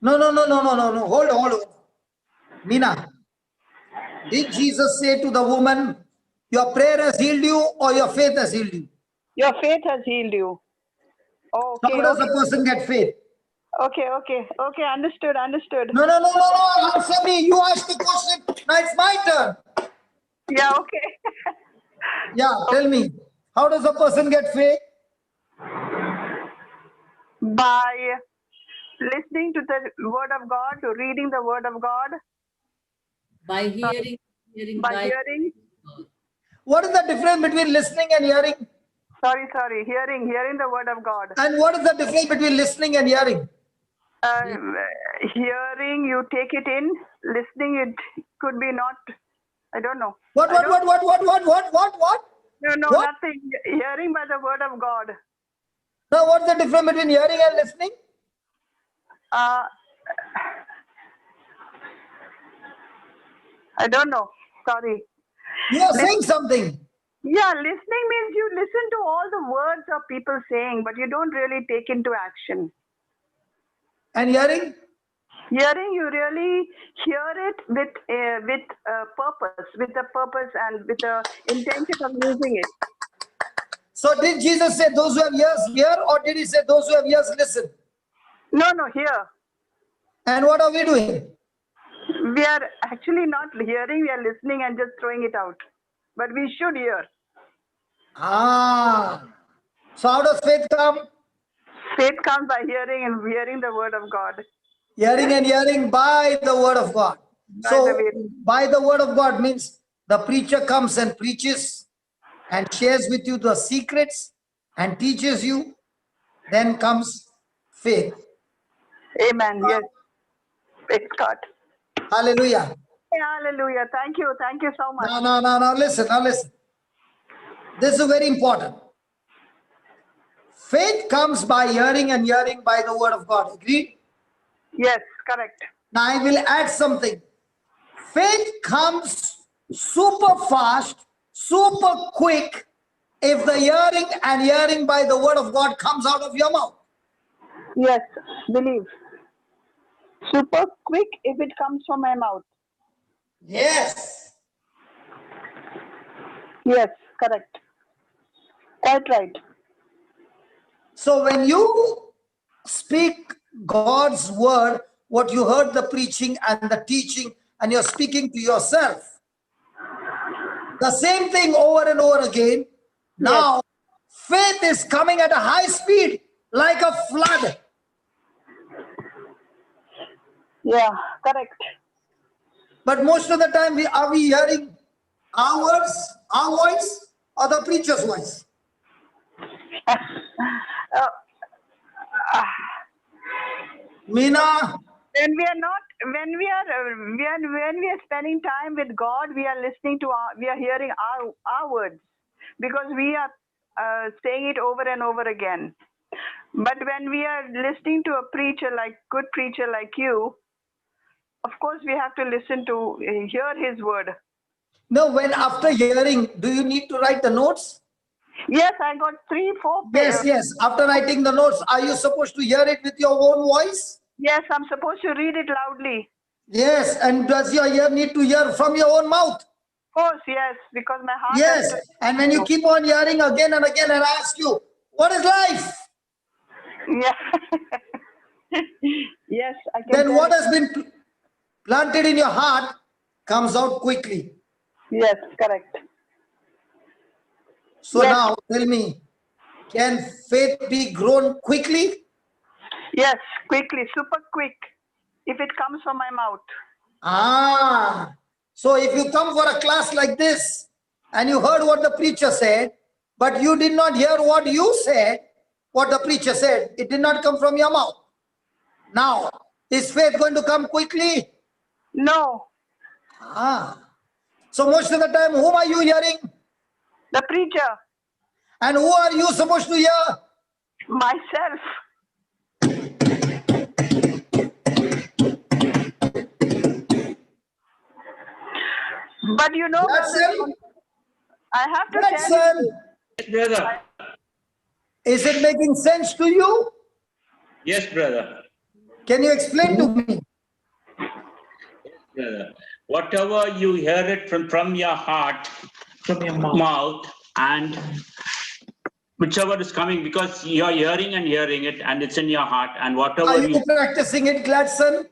No. Hold on. Meena, did Jesus say to the woman, your prayer has healed you or your faith has healed you? Your faith has healed you. Oh, okay. How does a person get faith? Okay. Understood. No. Answer me. You asked the question. Now it's my turn. Yeah, okay. Yeah, tell me. How does a person get faith? By listening to the word of God, to reading the word of God, By hearing, by hearing. What is the difference between listening and hearing? Sorry, hearing the word of God. And what is the difference between listening and hearing? Hearing, you take it in. Listening, it could be not. I don't know. What? I don't- What? No, What? nothing. Hearing by the word of God. Now, what's the difference between hearing and listening? I don't know. Sorry. You are saying something. Yeah, listening means you listen to all the words of people saying, but you don't really take into action. And hearing? Hearing, you really hear it with purpose, with a purpose and with the intention of using it. So did Jesus say those who have ears hear, or did he say those who have ears listen? No, hear. And what are we doing? We are actually not hearing, we are listening and just throwing it out. But we should hear. So how does faith come? Faith comes by hearing and hearing the word of God. Hearing and hearing by the word of God. By the word of God means the preacher comes and preaches and shares with you the secrets and teaches you. Then comes faith. Amen. Yes. Praise God. Hallelujah. Hallelujah. Thank you so much. Now listen. This is very important. Faith comes by hearing and hearing by the word of God. Agreed? Yes, correct. Now I will add something. Faith comes super fast, super quick if the hearing by the word of God comes out of your mouth. Yes, believe. Super quick if it comes from my mouth. Yes. Yes, correct. Quite right. So when you speak God's word, what you heard the preaching and the teaching, and you're speaking to yourself, the same thing over and over again. Now, faith is coming at a high speed, like a flood. Yeah, correct. But most of the time, are we hearing our words, our voice, or the preacher's voice? Meena? When we are spending time with God, we are listening to we are hearing our words, because we are saying it over and over again. But when we are listening to a good preacher like you, of course we have to listen to hear his word. No, when after hearing, do you need to write the notes? Yes, I got 3-4 pages. Yes. After writing the notes, are you supposed to hear it with your own voice? Yes, I'm supposed to read it loudly. Yes, and does your ear need to hear from your own mouth? Of course, yes, because my heart. Yes, and when you keep on hearing again and again, and I ask you, what is life? Yeah. Yes, I can. Then what has been planted in your heart comes out quickly. Yes, correct. So now tell me, can faith be grown quickly? Yes, quickly, super quick, if it comes from my mouth. So if you come for a class like this and you heard what the preacher said, but you did not hear what you said, what the preacher said, it did not come from your mouth. Now, is faith going to come quickly? No. So most of the time, whom are you hearing? The preacher. And who are you supposed to hear? Myself. But you know, I have to tell you. Yes, brother. Is it making sense to you? Yes, brother. Can you explain to me? Brother, whatever you hear it from your heart, from your mouth, and whichever is coming, because you're hearing it, and it's in your heart, and whatever Are you practicing it, Gladson?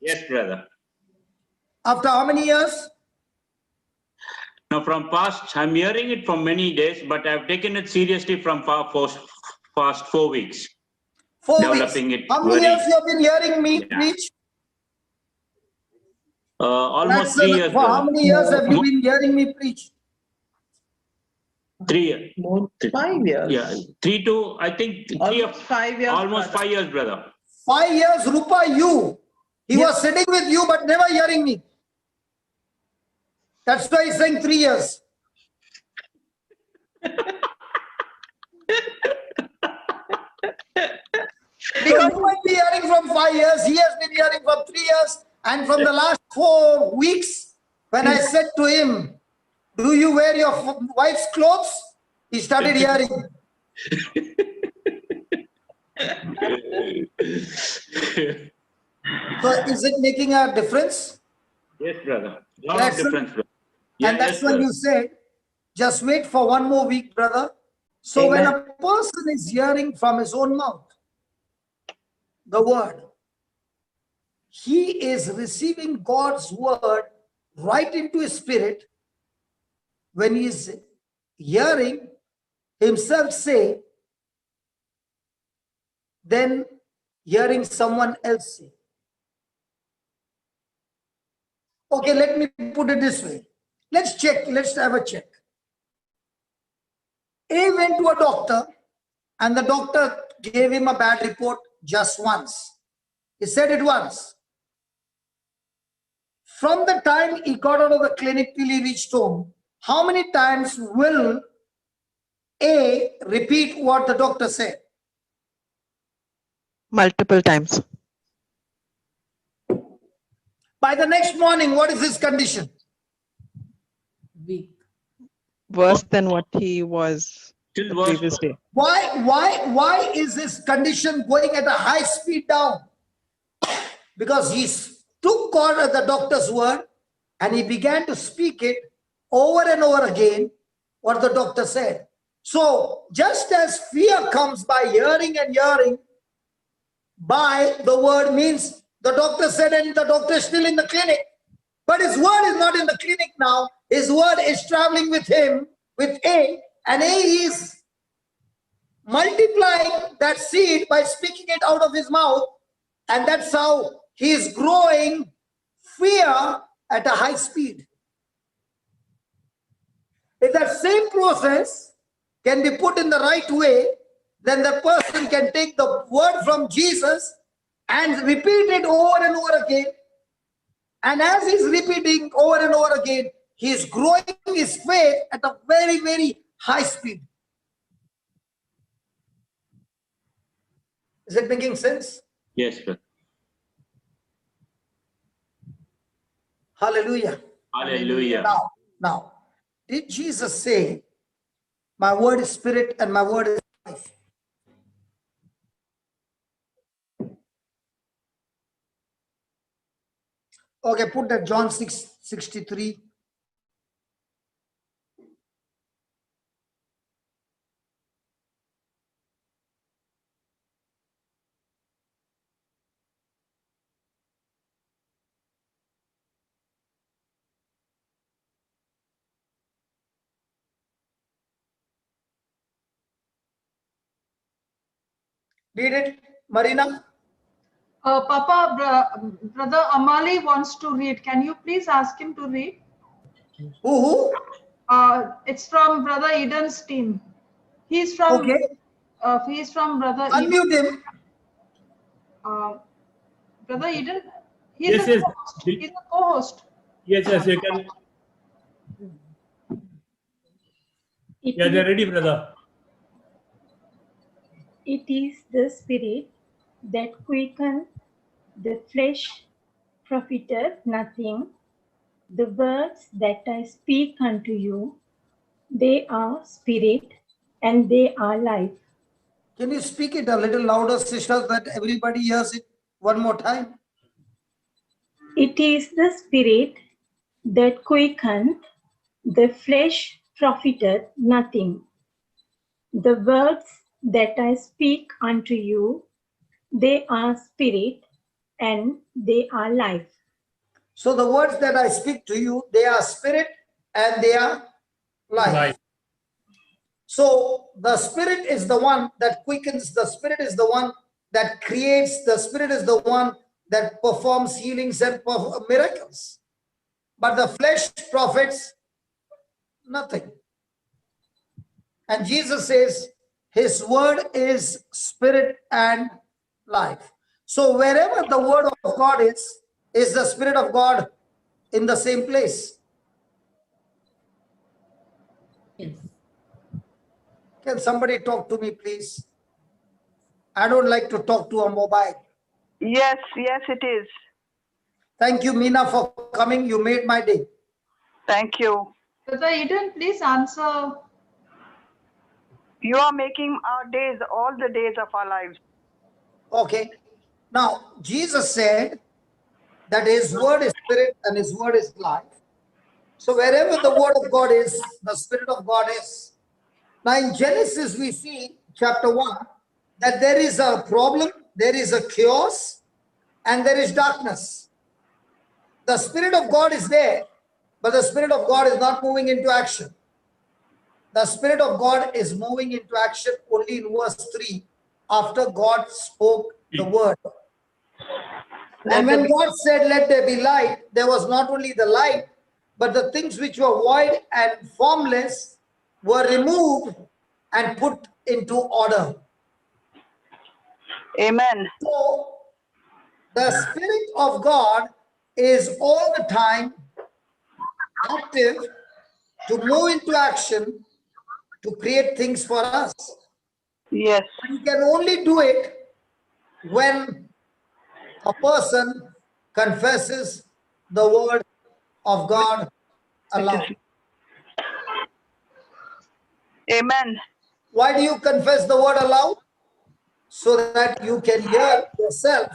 Yes, brother. After how many years? Now, from past, I'm hearing it for many days, but I've taken it seriously from past 4 weeks. 4 weeks. developing it. How many very- years you have been hearing me Yeah. preach? Almost 3 years. For how brother. many years have you been hearing me preach? 3 years. More 5 years. Yeah, 3 to, I think, Almost 5 years. almost brother. 5 years, brother. 5 years, Rupa, you. He was sitting with you, but never hearing me. That's why he's saying 3 years. So you might be hearing from 5 years. He has been hearing from 3 years. And from the last 4 weeks, when I said to him, do you wear your wife's clothes? He started hearing. So is it making a difference? Yes, brother. Lot of That's- difference, brother. Yeah, And that's yes, when brother. you said, just wait for 1 more week, brother. So when a person is hearing from his own mouth the word, he is receiving God's word right into his spirit. When he is hearing himself say, then hearing someone else say. Okay, let me put it this way. Let's check, let's have a check. A went to a doctor and the doctor gave him a bad report just once. He said it once. From the time he got out of the clinic till he reached home, how many times will A repeat what the doctor said? Multiple times. By the next morning, what is his condition? Weak. Worse than what he was Still the worse, previous day. Why is his condition going at a high speed down? Because he took God at the doctor's word and he began to speak it over and over again, what the doctor said. So just as fear comes by hearing and hearing, by the word means the doctor said and the doctor is still in the clinic. But his word is not in the clinic now. His word is traveling with him, with A, and A is multiplying that seed by speaking it out of his mouth. And that's how he is growing fear at a high speed. If that same process can be put in the right way, then the person can take the word from Jesus and repeat it over and over again. And as he's repeating over and over again, he is growing his faith at a very, very high speed. Is it making sense? Yes, brother. Hallelujah. Hallelujah. Now, did Jesus say, my word is spirit and my word is life? Okay, put that John 6:63. Read it, Marina. Papa, brother Amali wants to read. Can you please ask him to read? Who? It's from brother Eden's team. He's from. Okay. He's from brother. Unmute him. Brother Eden. He's Yes, a yes. co-host. He's a co-host. Yes, you can. Yeah, they're ready, brother. It is the spirit that quickens, the flesh profiteth nothing. The words that I speak unto you, they are spirit and they are life. Can you speak it a little louder, sister, that everybody hears it one more time? It is the spirit that quickens, the flesh profiteth nothing. The words that I speak unto you, they are spirit and they are life. So the words that I speak to you, they are spirit and they are life. Life. So the spirit is the one that quickens, the spirit is the one that creates, the Spirit is the one that performs healings and miracles. But the flesh profits nothing. And Jesus says his word is spirit and life. So wherever the word of God is the Spirit of God in the same place. Yes. Can somebody talk to me, please? I don't like to talk to a mobile. Yes, yes, it is. Thank you, Meena, for coming. You made my day. Thank you. Brother Eden, please answer. You are making our days, all the days of our lives. Okay. Now, Jesus said that his word is spirit and his word is life. So wherever the word of God is, the Spirit of God is. Now in Genesis, we see chapter 1, that there is a problem, there is a chaos, and there is darkness. The Spirit of God is there, but the Spirit of God is not moving into action. The Spirit of God is moving into action only in verse 3, after God spoke the word. And when God said, let there be light, there was not only the light, but the things which were void and formless were removed and put into order. Amen. So the Spirit of God is all the time active to move into action to create things for us. Yes. You can only do it when a person confesses the word of God aloud. Amen. Why do you confess the word aloud? So that you can hear yourself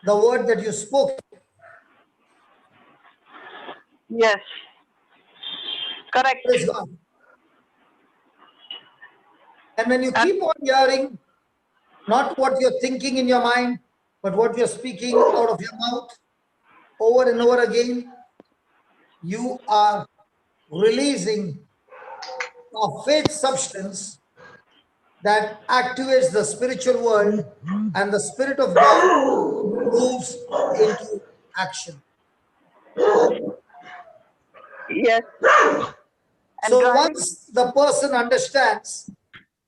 the word that you spoke. Yes. Correct. Praise God. And when you keep on hearing not what you're thinking in your mind, but what you're speaking out of your mouth over and over again, you are releasing a faith substance that activates the spiritual world, and the Spirit of God moves into action. Yes. So once the person understands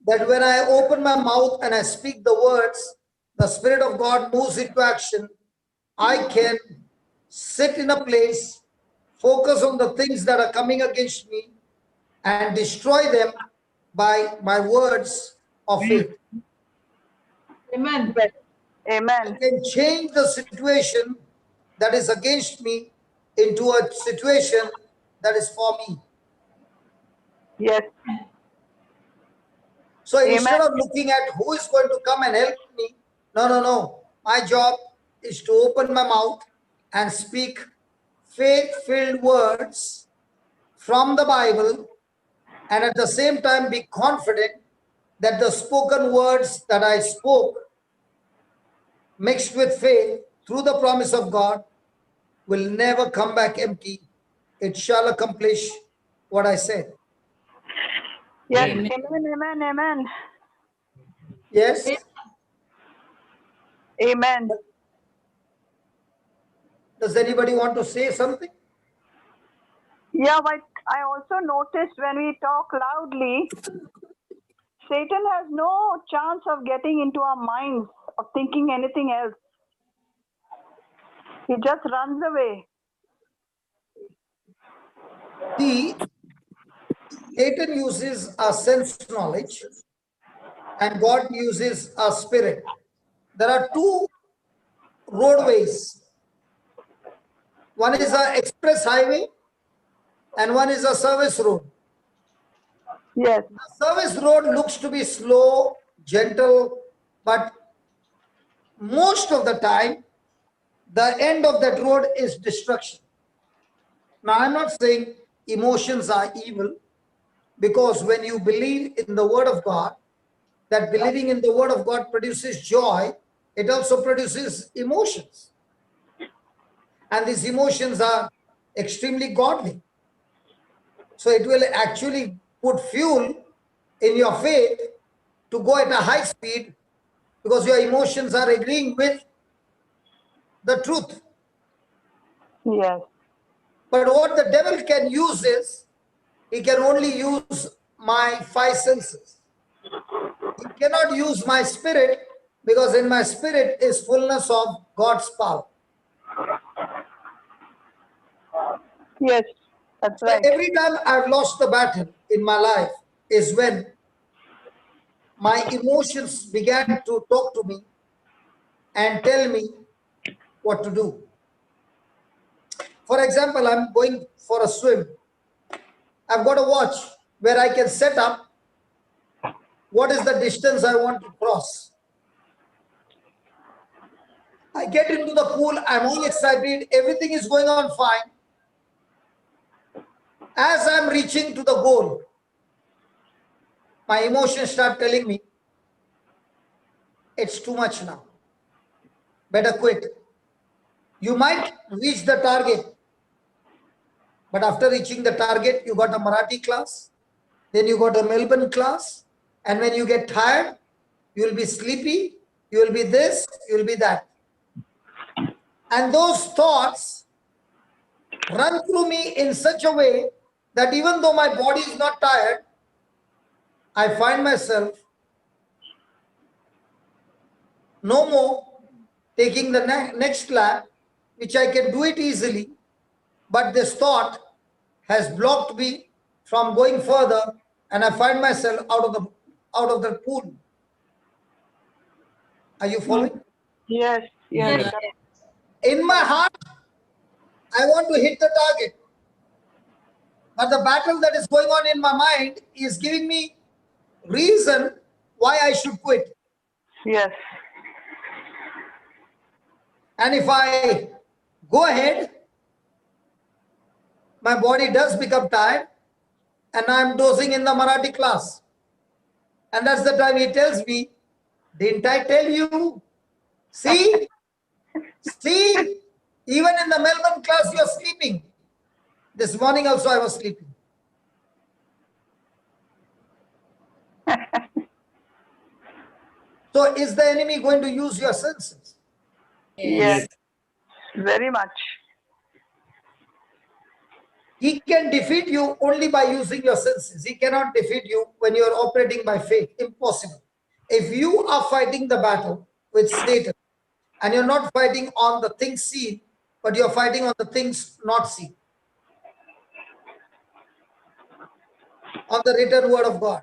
that when I open my mouth and I speak the words, the Spirit of God moves into action, I can sit in a place, focus on the things that are coming against me, and destroy them by my words of faith. Amen. Amen. I can change the situation that is against me into a situation that is for me. Yes. So instead of looking at who is going to come and help me, no. My job is to open my mouth and speak faith-filled words from the Bible, and at the same time be confident that the spoken words that I spoke mixed with faith through the promise of God will never come back empty. It shall accomplish what I said. Yes. Amen. Amen. Amen. Yes? Amen. Does anybody want to say something? Yeah, but I also noticed when we talk loudly, Satan has no chance of getting into our minds of thinking anything else. He just runs away. See, Satan uses our sense knowledge and God uses our spirit. There are two roadways. One is an express highway and one is a service road. Yes. The service road looks to be slow, gentle, but most of the time, the end of that road is destruction. Now, I'm not saying emotions are evil, because when you believe in the word of God, that believing in the word of God produces joy, it also produces emotions. And these emotions are extremely godly. So it will actually put fuel in your faith to go at a high speed because your emotions are agreeing with the truth. Yes. But what the devil can use is, he can only use my five senses. He cannot use my spirit, because in my spirit is fullness of God's power. Yes, that's So right. every time I've lost the battle in my life is when my emotions began to talk to me and tell me what to do. For example, I'm going for a swim. I've got a watch where I can set up what is the distance I want to cross. I get into the pool, I'm all excited, everything is going on fine. As I'm reaching to the goal, my emotions start telling me, it's too much now. Better quit. You might reach the target, but after reaching the target, you got a Marathi class, then you got a Melbourne class, and when you get tired, you will be sleepy, you will be this, you will be that. And those thoughts run through me in such a way that even though my body is not tired, I find myself no more taking the next lap, which I can do it easily, but this thought has blocked me from going further, and I find myself out of the pool. Are you following? Yes, yes. Yes. In my heart, I want to hit the target, but the battle that is going on in my mind is giving me reason why I should quit. Yes. And if I go ahead, my body does become tired, and I'm dozing in the Marathi class. And that's the time he tells me, didn't I tell you? See? See? Even in the Melbourne class, you're sleeping. This morning also I was sleeping. So is the enemy going to use your senses? Yes. Very much. He can defeat you only by using your senses. He cannot defeat you when you are operating by faith. Impossible. If you are fighting the battle with Satan and you're not fighting on the things seen, but you're fighting on the things not seen, on the written word of God,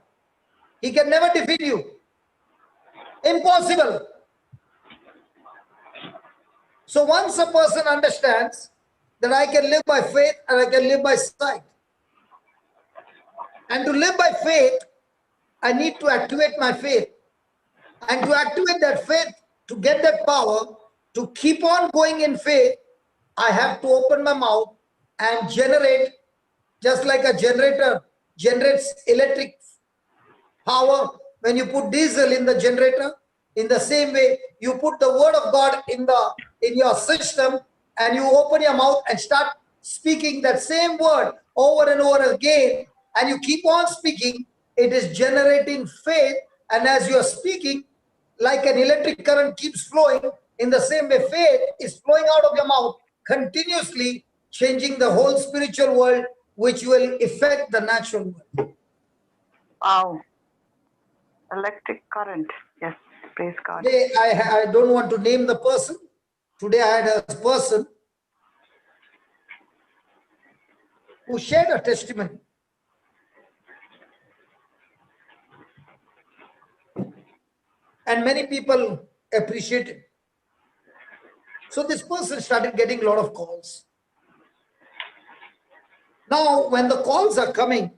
he can never defeat you. Impossible. So once a person understands that I can live by faith and I can live by sight, and to live by faith, I need to activate my faith. And to activate that faith, to get that power, to keep on going in faith, I have to open my mouth and generate, just like a generator generates electric power. When you put diesel in the generator, in the same way, you put the word of God in your system, and you open your mouth and start speaking that same word over and over again, and you keep on speaking, it is generating faith. And as you are speaking, like an electric current keeps flowing, in the same way, faith is flowing out of your mouth, continuously changing the whole spiritual world, which will affect the natural world. Wow. Electric current. Yes. Praise God. Today, I don't want to name the person. Today, I had a person who shared a testimony. And many people appreciate it. So this person started getting a lot of calls. Now, when the calls are coming,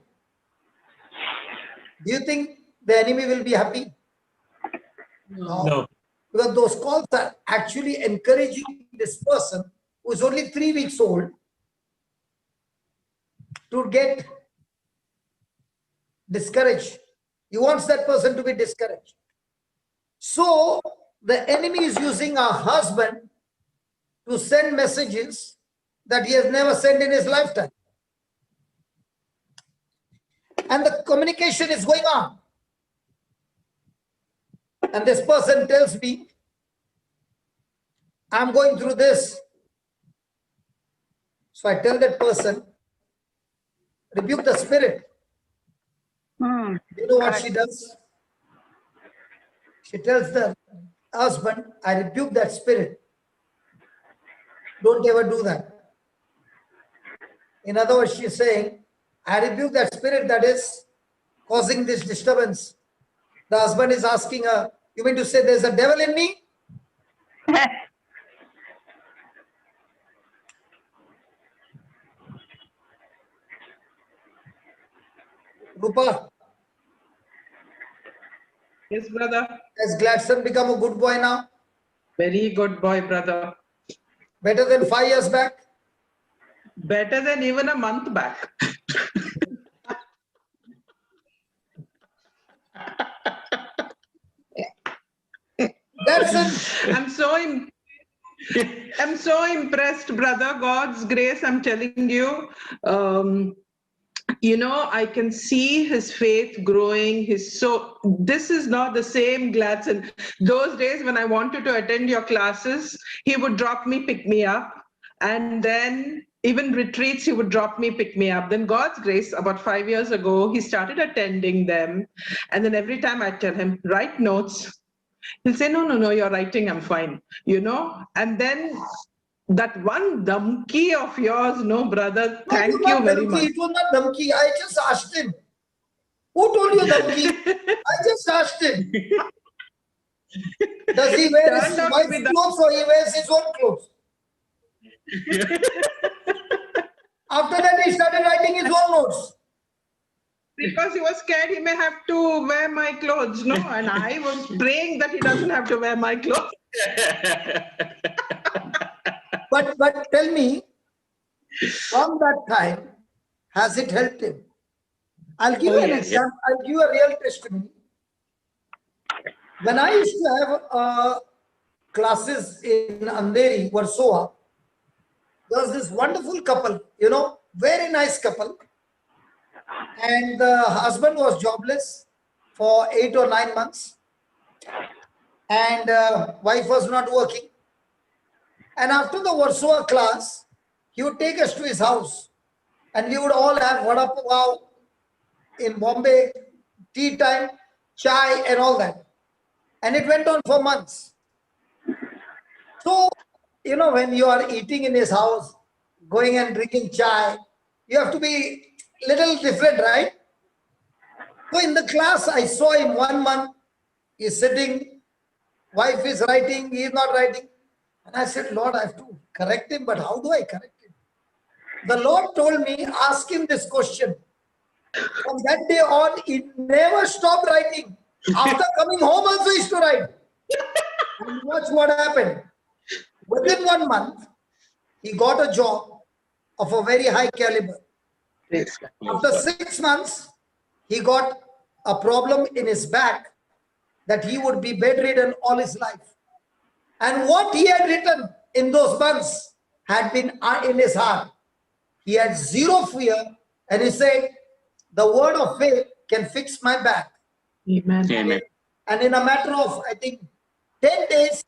do you think the enemy will be happy? No. Because those calls are actually encouraging this person who is only 3 weeks old to get discouraged. He wants that person to be discouraged. So the enemy is using a husband to send messages that he has never sent in his lifetime. And the communication is going on. and this person tells me, I'm going through this. So I tell that person, rebuke the spirit. You know what she does? She tells the husband, I rebuke that spirit. Don't ever do that. In other words, she's saying, I rebuke that spirit that is causing this disturbance. The husband is asking her, you mean to say there's a devil in me? Rupa, Yes, brother. has Gladstone become a good boy now? Very good boy, brother. Better than 5 years back? Better than even a month back. That's it. I'm so impressed, brother. God's grace, I'm telling you. You know, I can see his faith growing. This is not the same Gladstone. Those days when I wanted to attend your classes, he would drop me, pick me up. And then even retreats, he would drop me, pick me up. Then God's grace, about 5 years ago, he started attending them. And then every time I tell him, write notes, he'll say, no, you're writing, I'm fine. You know, and then that one dhamki of yours, no, brother, thank you very much. It was not dhamki. I just asked him. Who told you dhamki? I just asked him. Does he wear his wife's clothes or he wears his own clothes? After that, he started writing his own notes. Because he was scared he may have to wear my clothes, no? And I was praying that he doesn't have to wear my clothes. But tell me, from that time, has it helped him? I'll give you an example. I'll give you a real testimony. When I used to have classes in Andheri, Warsaw, there was this wonderful couple, you know, very nice couple. And the husband was jobless for 8 or 9 months. And wife was not working. And after the Warsaw class, he would take us to his house. And we would all have vada pav in Bombay, tea time, chai and all that. And it went on for months. So, you know, when you are eating in his house, going and drinking chai, you have to be little different, right? So in the class, I saw him 1 month, he's sitting, wife is writing, he is not writing. And I said, Lord, I have to correct him, but how do I correct him? The Lord told me, ask him this question. From that day on, he never stopped writing. After coming home also, he used to write. And watch what happened. Within 1 month, he got a job of a very high caliber. After 6 months, he got a problem in his back that he would be bedridden all his life. And what he had written in those months had been in his heart. He had zero fear, and he said, the word of faith can fix my back. Amen. Amen. And in a matter of, I think, 10 days,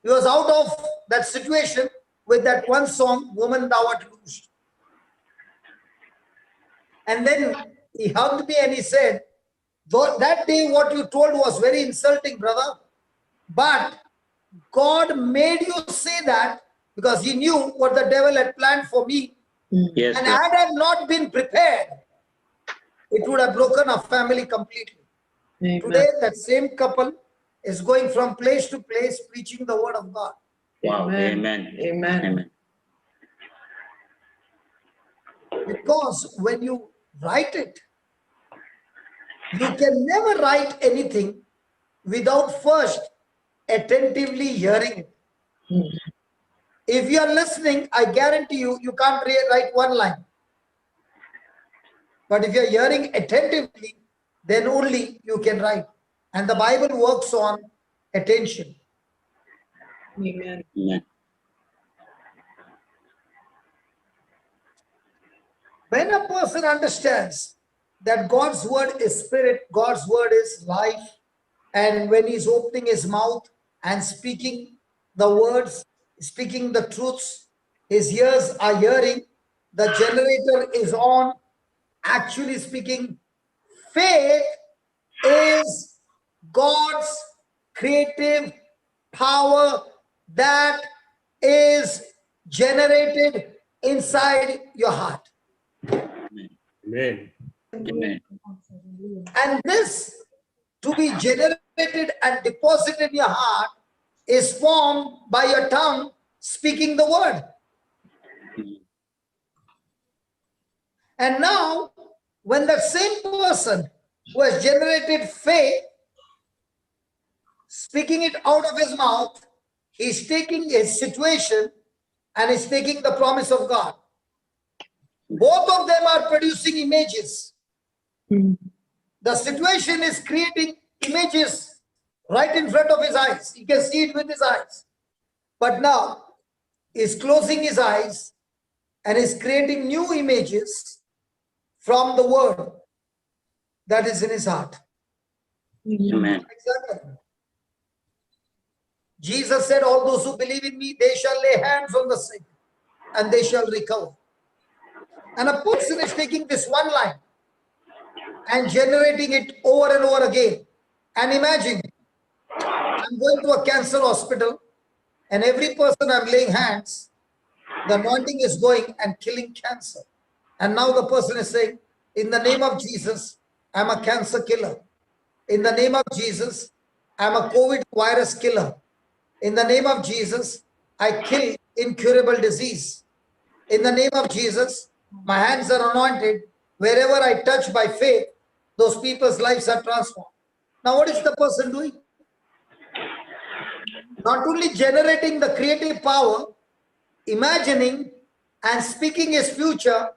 he was out of that situation with that one song, Woman Thou Art Loosed. And then he hugged me and he said, that day what you told was very insulting, brother. But God made you say that because he knew what the devil had planned for me. Yes, And yes. had I not been prepared, it would have broken our family completely. Amen. Today, that same couple is going from place to place preaching the word of God. Wow. Amen. Amen. Amen. Because when you write it, you can never write anything without first attentively hearing it. If you are listening, I guarantee you, you can't write one line. But if you are hearing attentively, then only you can write. And the Bible works on attention. Amen. Amen. When a person understands that God's word is spirit, God's word is life, And when he's opening his mouth and speaking the words, speaking the truths, his ears are hearing, the generator is on, actually speaking. Faith is God's creative power that is generated inside your heart. Amen. Amen. And this to be generated and deposited in your heart is formed by your tongue speaking the word. And now, when the same person who has generated faith, speaking it out of his mouth, he's taking his situation and is taking the promise of God. Both of them are producing images. The situation is creating images right in front of his eyes. He can see it with his eyes. But now, he's closing his eyes and is creating new images from the word that is in his heart. Amen. Exactly. Jesus said, all those who believe in me, they shall lay hands on the sick and they shall recover. And a person is taking this one line and generating it over and over again. And imagine, I'm going to a cancer hospital and every person I'm laying hands, the anointing is going and killing cancer. And now the person is saying, in the name of Jesus, I'm a cancer killer. In the name of Jesus, I'm a COVID virus killer. In the name of Jesus, I kill incurable disease. In the name of Jesus, my hands are anointed. Wherever I touch by faith, those people's lives are transformed. Now, what is the person doing? Not only generating the creative power, imagining and speaking his future,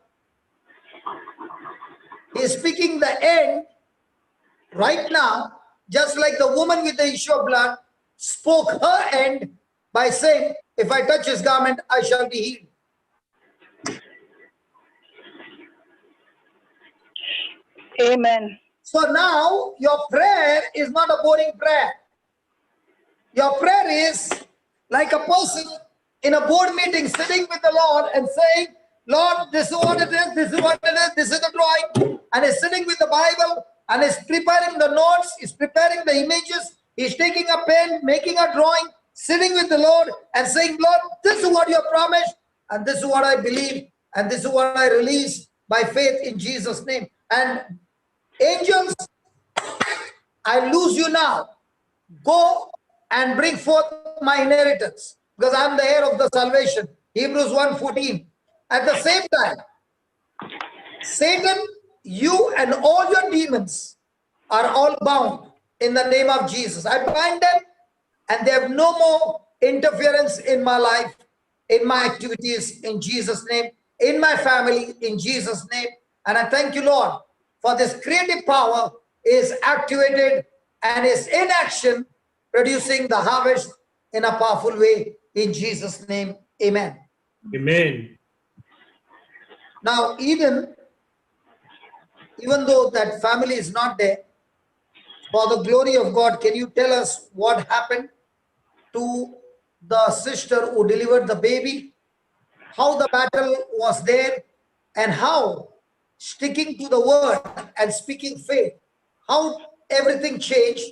he is speaking the end right now, just like the woman with the issue of blood spoke her end by saying, if I touch his garment, I shall be healed. Amen. So now your prayer is not a boring prayer. Your prayer is like a person in a board meeting sitting with the Lord and saying, Lord, this is what it is, this is what it is, this is the drawing. And he's sitting with the Bible and is preparing the notes, is preparing the images, he's taking a pen, making a drawing, sitting with the Lord and saying, Lord, this is what you have promised, and this is what I believe, and this is what I release by faith in Jesus' name. And angels, I lose you now. Go and bring forth my inheritance, because I'm the heir of the salvation. Hebrews 1:14. At the same time, Satan, you and all your demons are all bound in the name of Jesus. I bind them and they have no more interference in my life, in my activities, in Jesus' name, in my family, in Jesus' name. And I thank you, Lord, for this creative power is activated and is in action, producing the harvest in a powerful way. In Jesus' name, amen. Amen. Now, even though that family is not there, for the glory of God, can you tell us what happened to the sister who delivered the baby? How the battle was there, and how sticking to the word and speaking faith, how everything changed.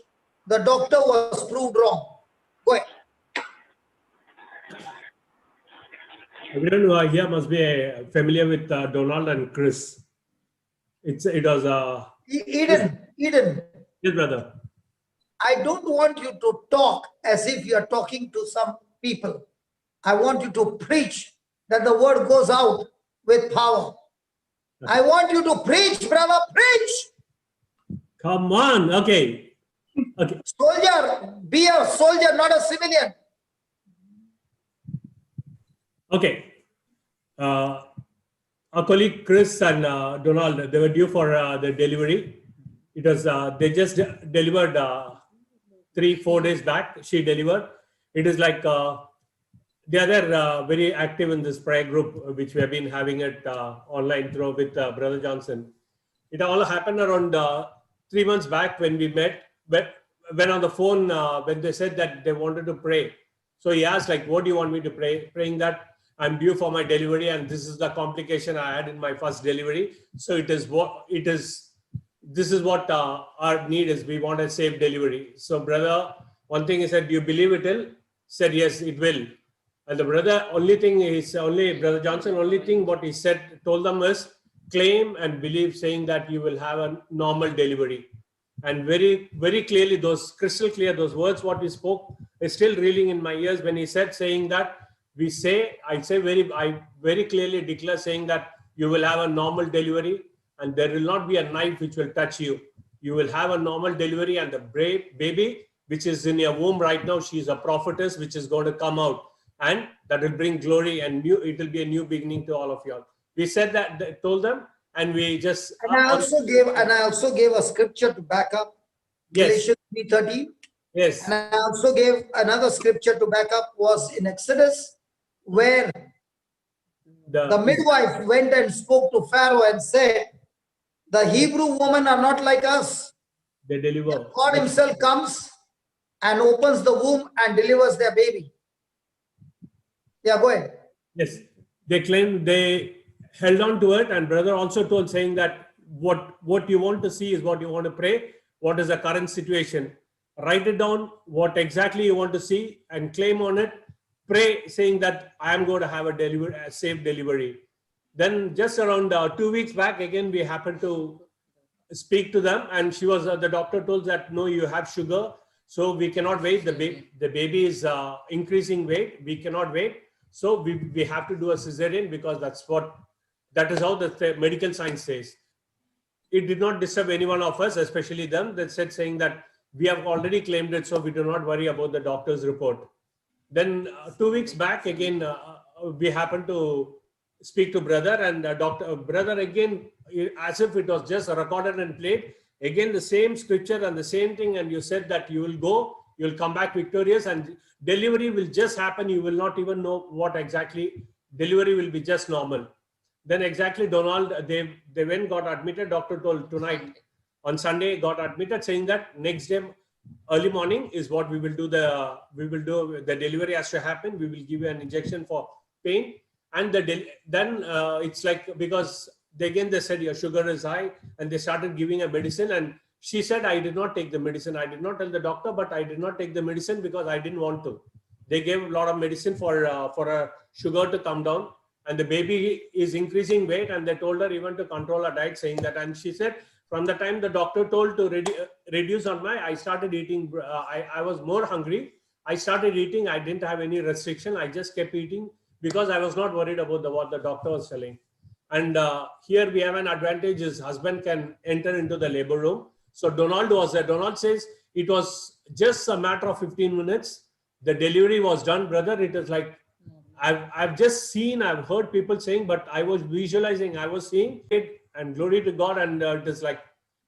The doctor was proved wrong. Go ahead. Everyone who are here must be familiar with Donald and Chris. It was Eden. Yes, brother. I don't want you to talk as if you are talking to some people. I want you to preach that the word goes out with power. I want you to preach, brother, preach. Come on. Okay. Okay. Soldier, be a soldier, not a civilian. Okay. Our colleague Chris and Donald, they were due for the delivery. It was they just delivered 3-4 days back. She delivered. It is like they are very active in this prayer group, which we have been having it online through with Brother Johnson. It all happened around 3 months back when we met. But when on the phone, when they said that they wanted to pray. So he asked, like, what do you want me to pray? Praying that I'm due for my delivery and this is the complication I had in my first delivery. So this is what our need is. We want a safe delivery. So brother, one thing he said, do you believe it will? Said, yes, it will. And the brother, Brother Johnson, only thing what he said, told them is claim and believe, saying that you will have a normal delivery. And very, very clearly, those crystal clear, those words what we spoke is still reeling in my ears when he said, saying that I very clearly declare, saying that you will have a normal delivery and there will not be a knife which will touch you. You will have a normal delivery, and the baby which is in your womb right now, she is a prophetess which is going to come out, and that will bring glory and it will be a new beginning to all of you all. We said that, told them, and we just. And I also gave a scripture to back up. Yes. Galatians 3:30. Yes. And I also gave another scripture to back up, was in Exodus, where the midwife went and spoke to Pharaoh and said, the Hebrew women are not like us. They deliver. God himself comes and opens the womb and delivers their baby. Yeah, go ahead. Yes. They claimed, they held on to it, and brother also told, saying that what you want to see is what you want to pray. What is the current situation? Write it down, what exactly you want to see, and claim on it. Pray, saying that I am going to have a safe delivery. Then just around 2 weeks back, again, we happened to speak to them, and the doctor told that, no, you have sugar, so we cannot wait. The baby is increasing weight. We cannot wait. So we have to do a cesarean, because that is how the medical science says. It did not disturb any one of us, especially them. That said, saying that we have already claimed it, so we do not worry about the doctor's report. Then 2 weeks back, again, we happened to speak to brother, and brother again, as if it was just recorded and played, again the same scripture and the same thing, and you said that you will go, you will come back victorious, and delivery will just happen. You will not even know what exactly. Delivery will be just normal. Then exactly, Donald, they went, got admitted. Doctor told tonight, on Sunday, got admitted, saying that next day early morning is what we will do. The delivery has to happen. We will give you an injection for pain, and then it's like, because they said your sugar is high, and they started giving a medicine. And she said, I did not take the medicine. I did not tell the doctor, but I did not take the medicine because I didn't want to. They gave a lot of medicine for a sugar to come down, and the baby is increasing weight, and they told her even to control her diet, saying that. And she said, from the time the doctor told to reduce on I started eating. I was more hungry. I started eating. I didn't have any restriction. I just kept eating because I was not worried about what the doctor was telling. And here we have an advantage: his husband can enter into the labor room. So Donald was there. Donald says it was just a matter of 15 minutes. The delivery was done, brother. It is like, I've just seen, I've heard people saying, but I was visualizing, I was seeing it, and glory to God. And it is like,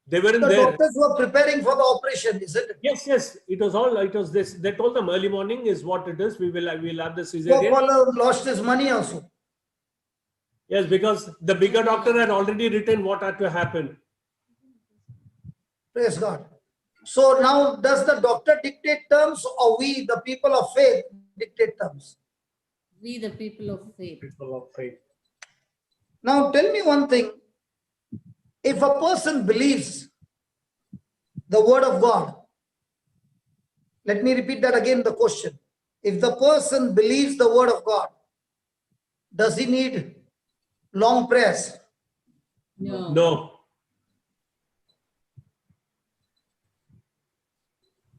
they weren't there. The doctors were preparing for the operation, isn't it? Yes, yes. It was this. They told them early morning is what it is. We'll have the cesarean. Paul lost his money also. Yes, because the bigger doctor had already written what had to happen. Praise God. So now, does the doctor dictate terms, or we, the people of faith, dictate terms? We, the people of faith. People of faith. Now, tell me one thing. If a person believes the word of God, let me repeat that again, the question. If the person believes the word of God, does he need long prayers? No. No.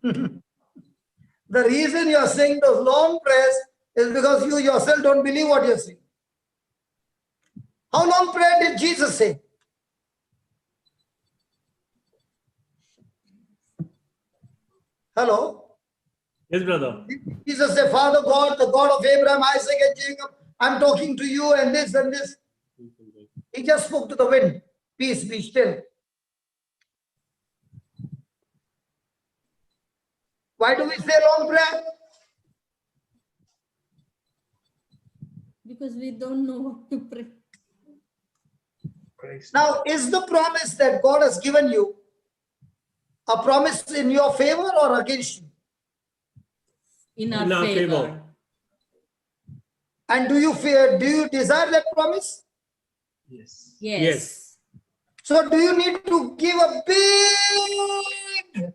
The reason you are saying those long prayers is because you yourself don't believe what you're saying. How long prayer did Jesus say? Hello? Yes, brother. Jesus said, Father God, the God of Abraham, Isaac, and Jacob, I'm talking to you and this and this. He just spoke to the wind. Peace, be still. Why do we say long prayer? Because we don't know what to pray. Now, is the promise that God has given you A promise in your favor or against you? In In our our favor. favor. And do you desire that promise? Yes. Yes. Yes. So do you need to give a big,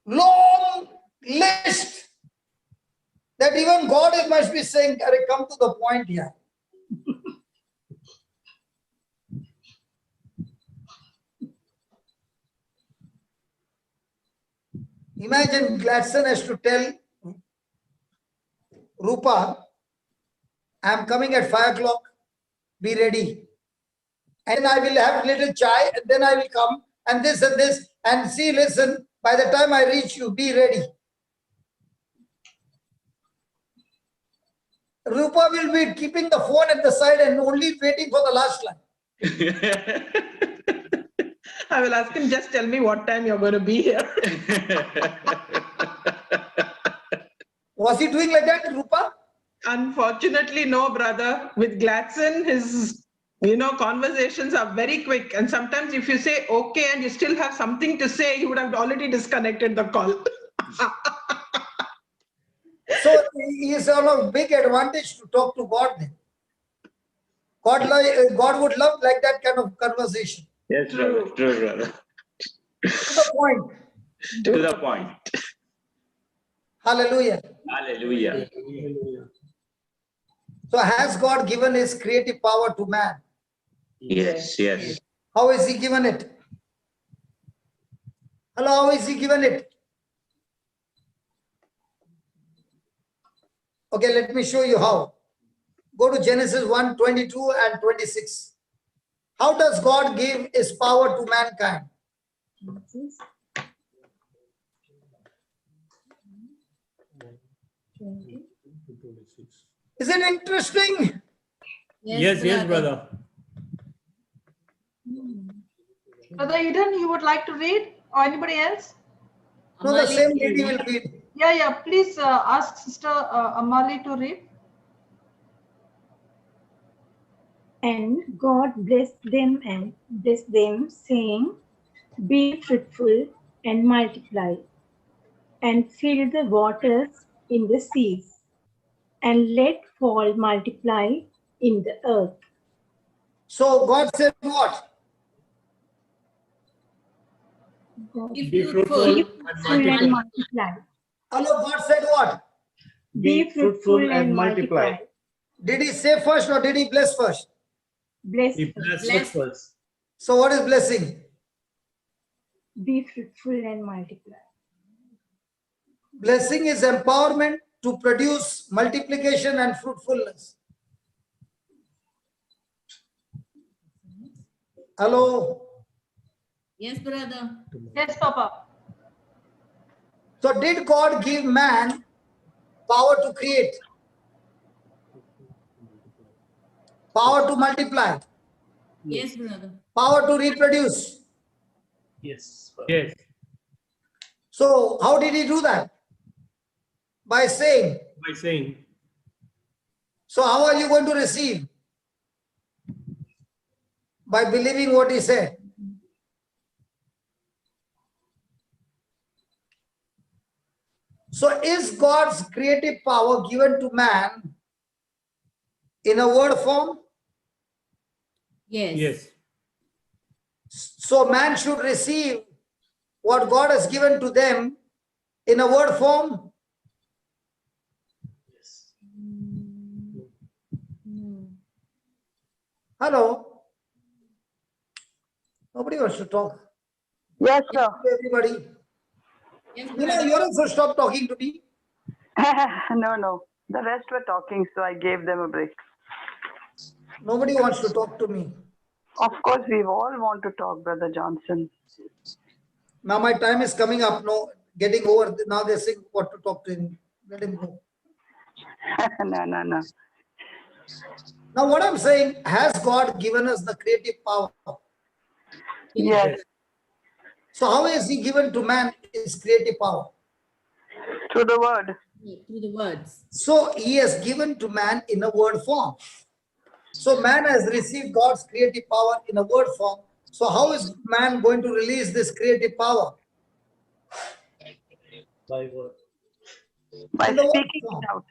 long list that even God must be saying, "Arey, come to the point here." Imagine Gladstone has to tell Rupa, "I'm coming at 5 o'clock, be ready. And I will have little chai, and then I will come, and this, and see, listen, by the time I reach you, be ready." Rupa will be keeping the phone at the side and only waiting for the last line. I will ask him, just tell me what time you're going to be here. Was he doing like that, Rupa? Unfortunately, no, brother. With Gladson, his conversations are very quick. And sometimes if you say okay and you still have something to say, he would have already disconnected the call. So he is on a big advantage to talk to God then. God would love like that kind of conversation. Yes, brother. True, brother. To the point. To the point. Hallelujah. Hallelujah. So has God given his creative power to man? Yes, yes. How is he given it? Hello, how is he given it? Okay, let me show you how. Go to Genesis 1:22 and 26. How does God give his power to mankind? Is it interesting? Yes, yes, brother. Brother Eden, you would like to read, or anybody else? No, the same lady will read. Yeah. Please ask Sister Amali to read. And God blessed them, saying, "Be fruitful and multiply, and fill the waters in the seas, and let fall multiply in the earth." So God said what? Be fruitful and multiply. Hello, God said what? Be fruitful and multiply. Did he say first or did he bless first? Bless. He blessed first. So what is blessing? Be fruitful and multiply. Blessing is empowerment to produce multiplication and fruitfulness. Hello? Yes, brother. Yes, Papa. So did God give man power to create? Power to multiply? Yes, brother. Power to reproduce? Yes. Yes. So how did he do that? By saying. By saying. So how are you going to receive? By believing what he said. So is God's creative power given to man in a word form? Yes. Yes. So man should receive what God has given to them in a word form? Hello? Nobody wants to talk. Yes, sir. Everybody. Yes, You know, you also stop talking to me. No. The rest were talking, so I gave them a break. Nobody wants to talk to me. Of course, we all want to talk, Brother Johnson. Now my time is coming up. No, getting over. Now they're saying what to talk to him. Let him go. No. Now what I'm saying, has God given us the creative power? Yes. So how is he given to man his creative power? Through the word. Through the words. So he has given to man in a word form. So man has received God's creative power in a word form. So how is man going to release this creative power? By word. By In the word speaking form. it out.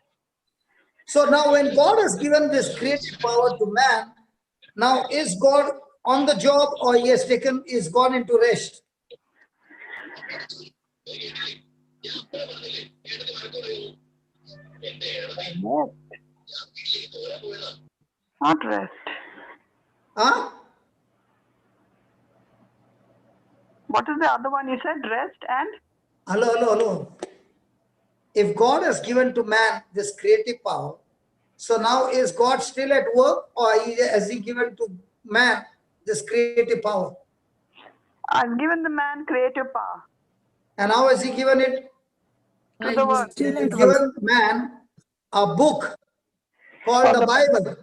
So now when God has given this creative power to man, now is God on the job or he has taken, is gone into rest? Not rest. Huh? What is the other one you said? Rest and? Hello. If God has given to man this creative power, so now is God still at work or has he given to man this creative power? I've given the man creative power. And how has he given it? To the word. He's given man a book called the Bible,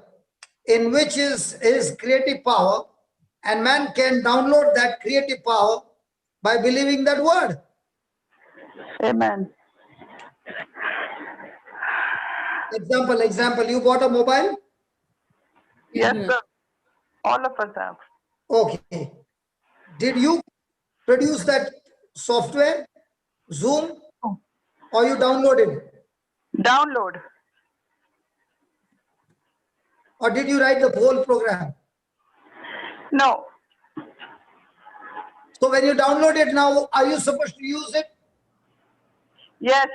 in which is his creative power, and man can download that creative power by believing that word. Amen. Example, you bought a mobile? Yes, sir. All of us have. Okay. Did you produce that software, Zoom, or you downloaded? Download. Or did you write the whole program? No. So when you download it now, are you supposed to use it? Yes.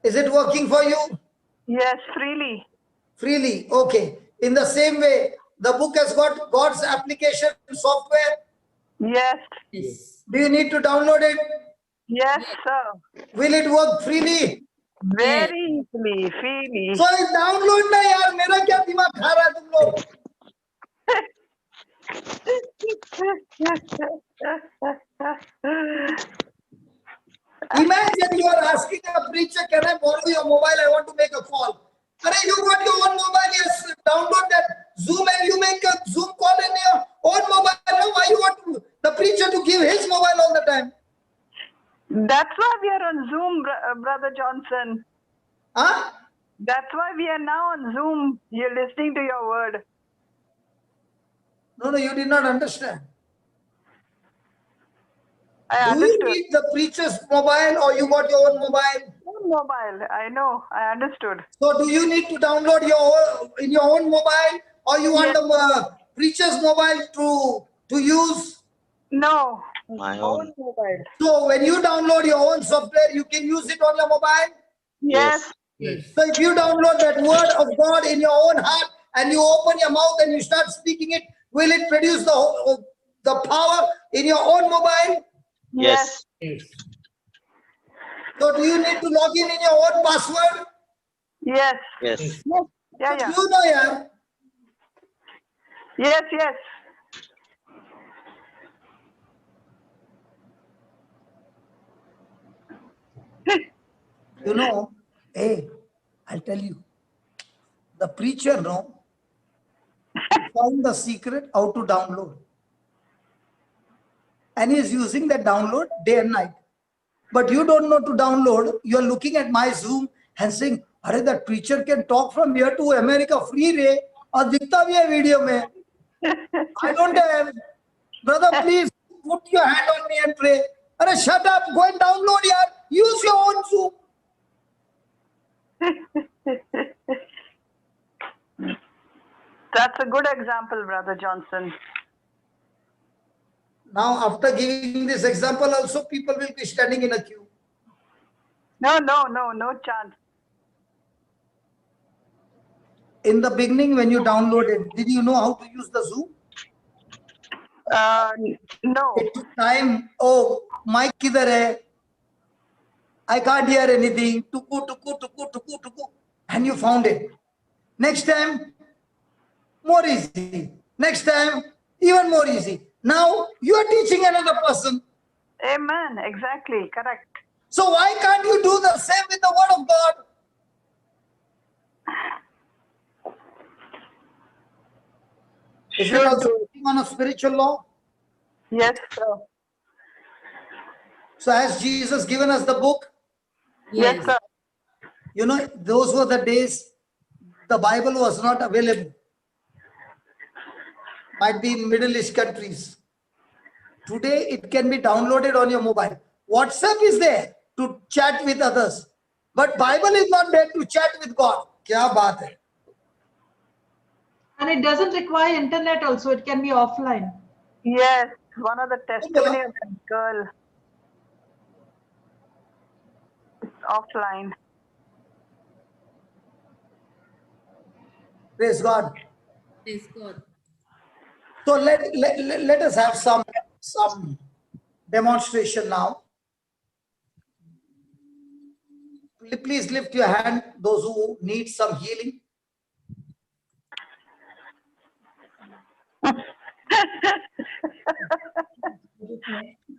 Is it working for you? Yes, freely. Freely, okay. In the same way, the book has got God's application software. Yes. Do you need to download it? Yes, sir. Will it work freely? Very easily, freely. So download ना यार, मेरा क्या दिमाग खा रहा है तुम लोग? Imagine you are asking a preacher, can I borrow your mobile? I want to make a call. Arey, you got your own mobile, yes, download that Zoom and you make a Zoom call in your own mobile. Now why you want the preacher to give his mobile all the time? That's why we are on Zoom, Brother Johnson. Huh? That's why we are now on Zoom. You're listening to your word. No, you did not understand. I Do you need the preacher's mobile or you got your own mobile? Own mobile. I know. I understood. So do you need to download in your own mobile or you want the preacher's mobile to use? No. My own. mobile. So when you download your own software, you can use it on your mobile? Yes. So if you download that word of God in your own heart and you open your mouth and you start speaking it, will it produce the power in your own mobile? Yes. So do you need to log in your own password? Yes. Yes. Yeah. You know, yeah. Yes. You know, hey, I'll tell you. The preacher found the secret how to download. And he is using that download day and night. But you don't know to download. You're looking at my Zoom and saying, "Arey, that preacher can talk from here to America free ray." Aur dikhta bhi hai video mein. I don't have. Brother, please put your hand on me and pray. Arey, shut up. Go and download, yaar. Use your own Zoom. That's a good example, Brother Johnson. Now, after giving this example, also people will be standing in a queue. No chance. In the beginning, when you downloaded, did you know how to use the Zoom? No. It took time. Oh, mic kidhar hai? I can't hear anything. Tuku. And you found it. Next time, more easy. Next time, even more easy. Now, you are teaching another person. Amen. Exactly. Correct. So why can't you do the same with the word of God? Is it also on a spiritual law? Yes, sir. So has Jesus given us the book? Yes, sir. You know, those were the days the Bible was not available. might be in Middle East countries. Today, it can be downloaded on your mobile. WhatsApp is there to chat with others. But Bible is not there to chat with God. Kya baat hai? And it doesn't require internet also. It can be offline. Yes, one of the testimony of that girl. It's offline. Praise God. Praise God. So let us have some demonstration now. Please lift your hand, those who need some healing.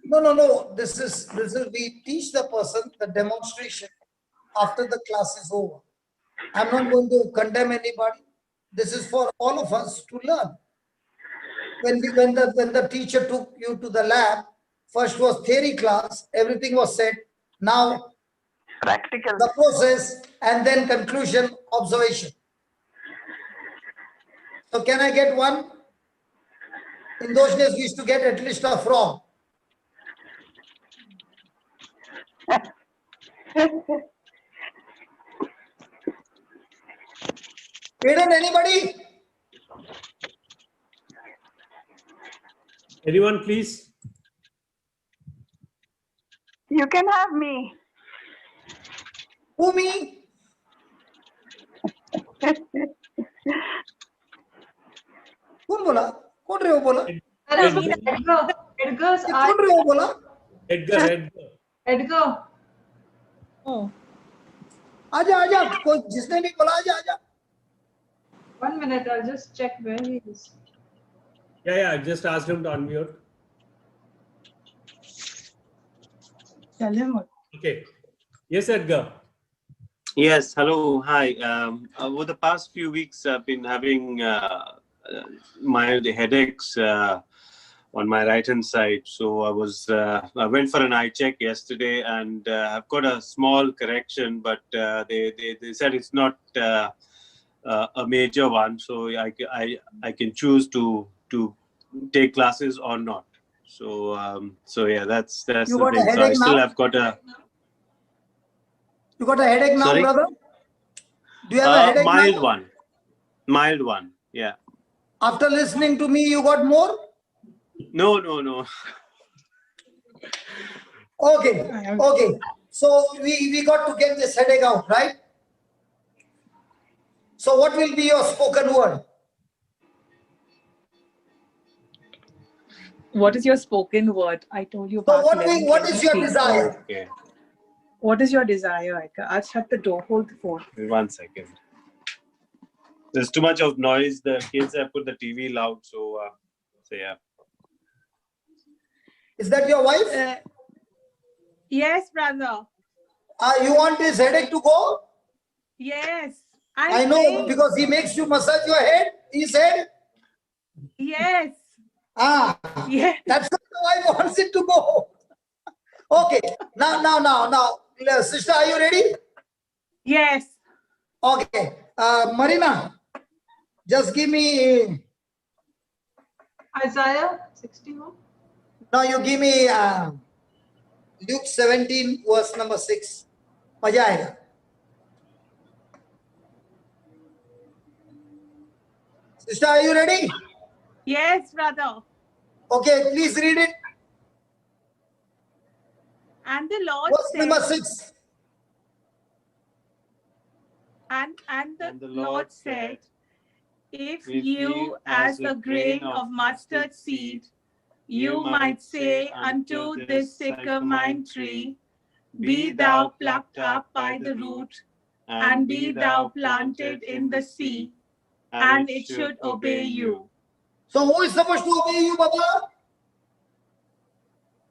No. This is we teach the person the demonstration after the class is over. I'm not going to condemn anybody. This is for all of us to learn. When the teacher took you to the lab, first was theory class, everything was said. Now practical, the process, and then conclusion, observation. So can I get one? In those days, we used to get at least a frog. Aiden, anybody? Anyone, please? You can have me. Who, me? कौन बोला? कौन रे वो बोला? Edgar's कौन रे वो बोला? Edgar. Oh. आजा कोई जिसने भी बोला आजा. 1 minute, I'll just check where he is. Yeah, I just asked him to unmute. Tell him. Okay. Yes, Edgar. Yes, hello, hi. Over the past few weeks, I've been having mild headaches on my right-hand side. So I went for an eye check yesterday, and I've got a small correction, but they said it's not a major one. So I can choose to take classes or not. So yeah, that's the You got a thing. So I headache still now? have got a. You got a headache now, Sorry? brother? Do you have a headache now? Mild one, yeah. After listening to me, you got more? No. Okay. So we got to get this headache out, right? So what will be your spoken word? What is your spoken word? I told you So about what is your desire? Okay. What is your desire? I'll shut the door. Hold the phone. 1 second. There's too much of noise. The kids have put the TV loud, so yeah. Is that your wife? Yes, brother. You want this headache to go? Yes. I know, because he makes you massage your head, his head. Yes. Yes. That's why the wife wants it to go. Okay. Now, sister, are you ready? Yes. Okay. Marina, just give me Isaiah 61. No, you give me Luke 17, verse number 6. मजा आएगा. Sister, are you ready? Yes, brother. Okay, please read it. And the Lord Verse said, number 6. And the Lord said, if you as a grain of mustard seed, you might say unto this sycamore tree, be thou plucked up by the root, and be thou planted in the sea, and it should obey you. So who is supposed to obey you, Baba?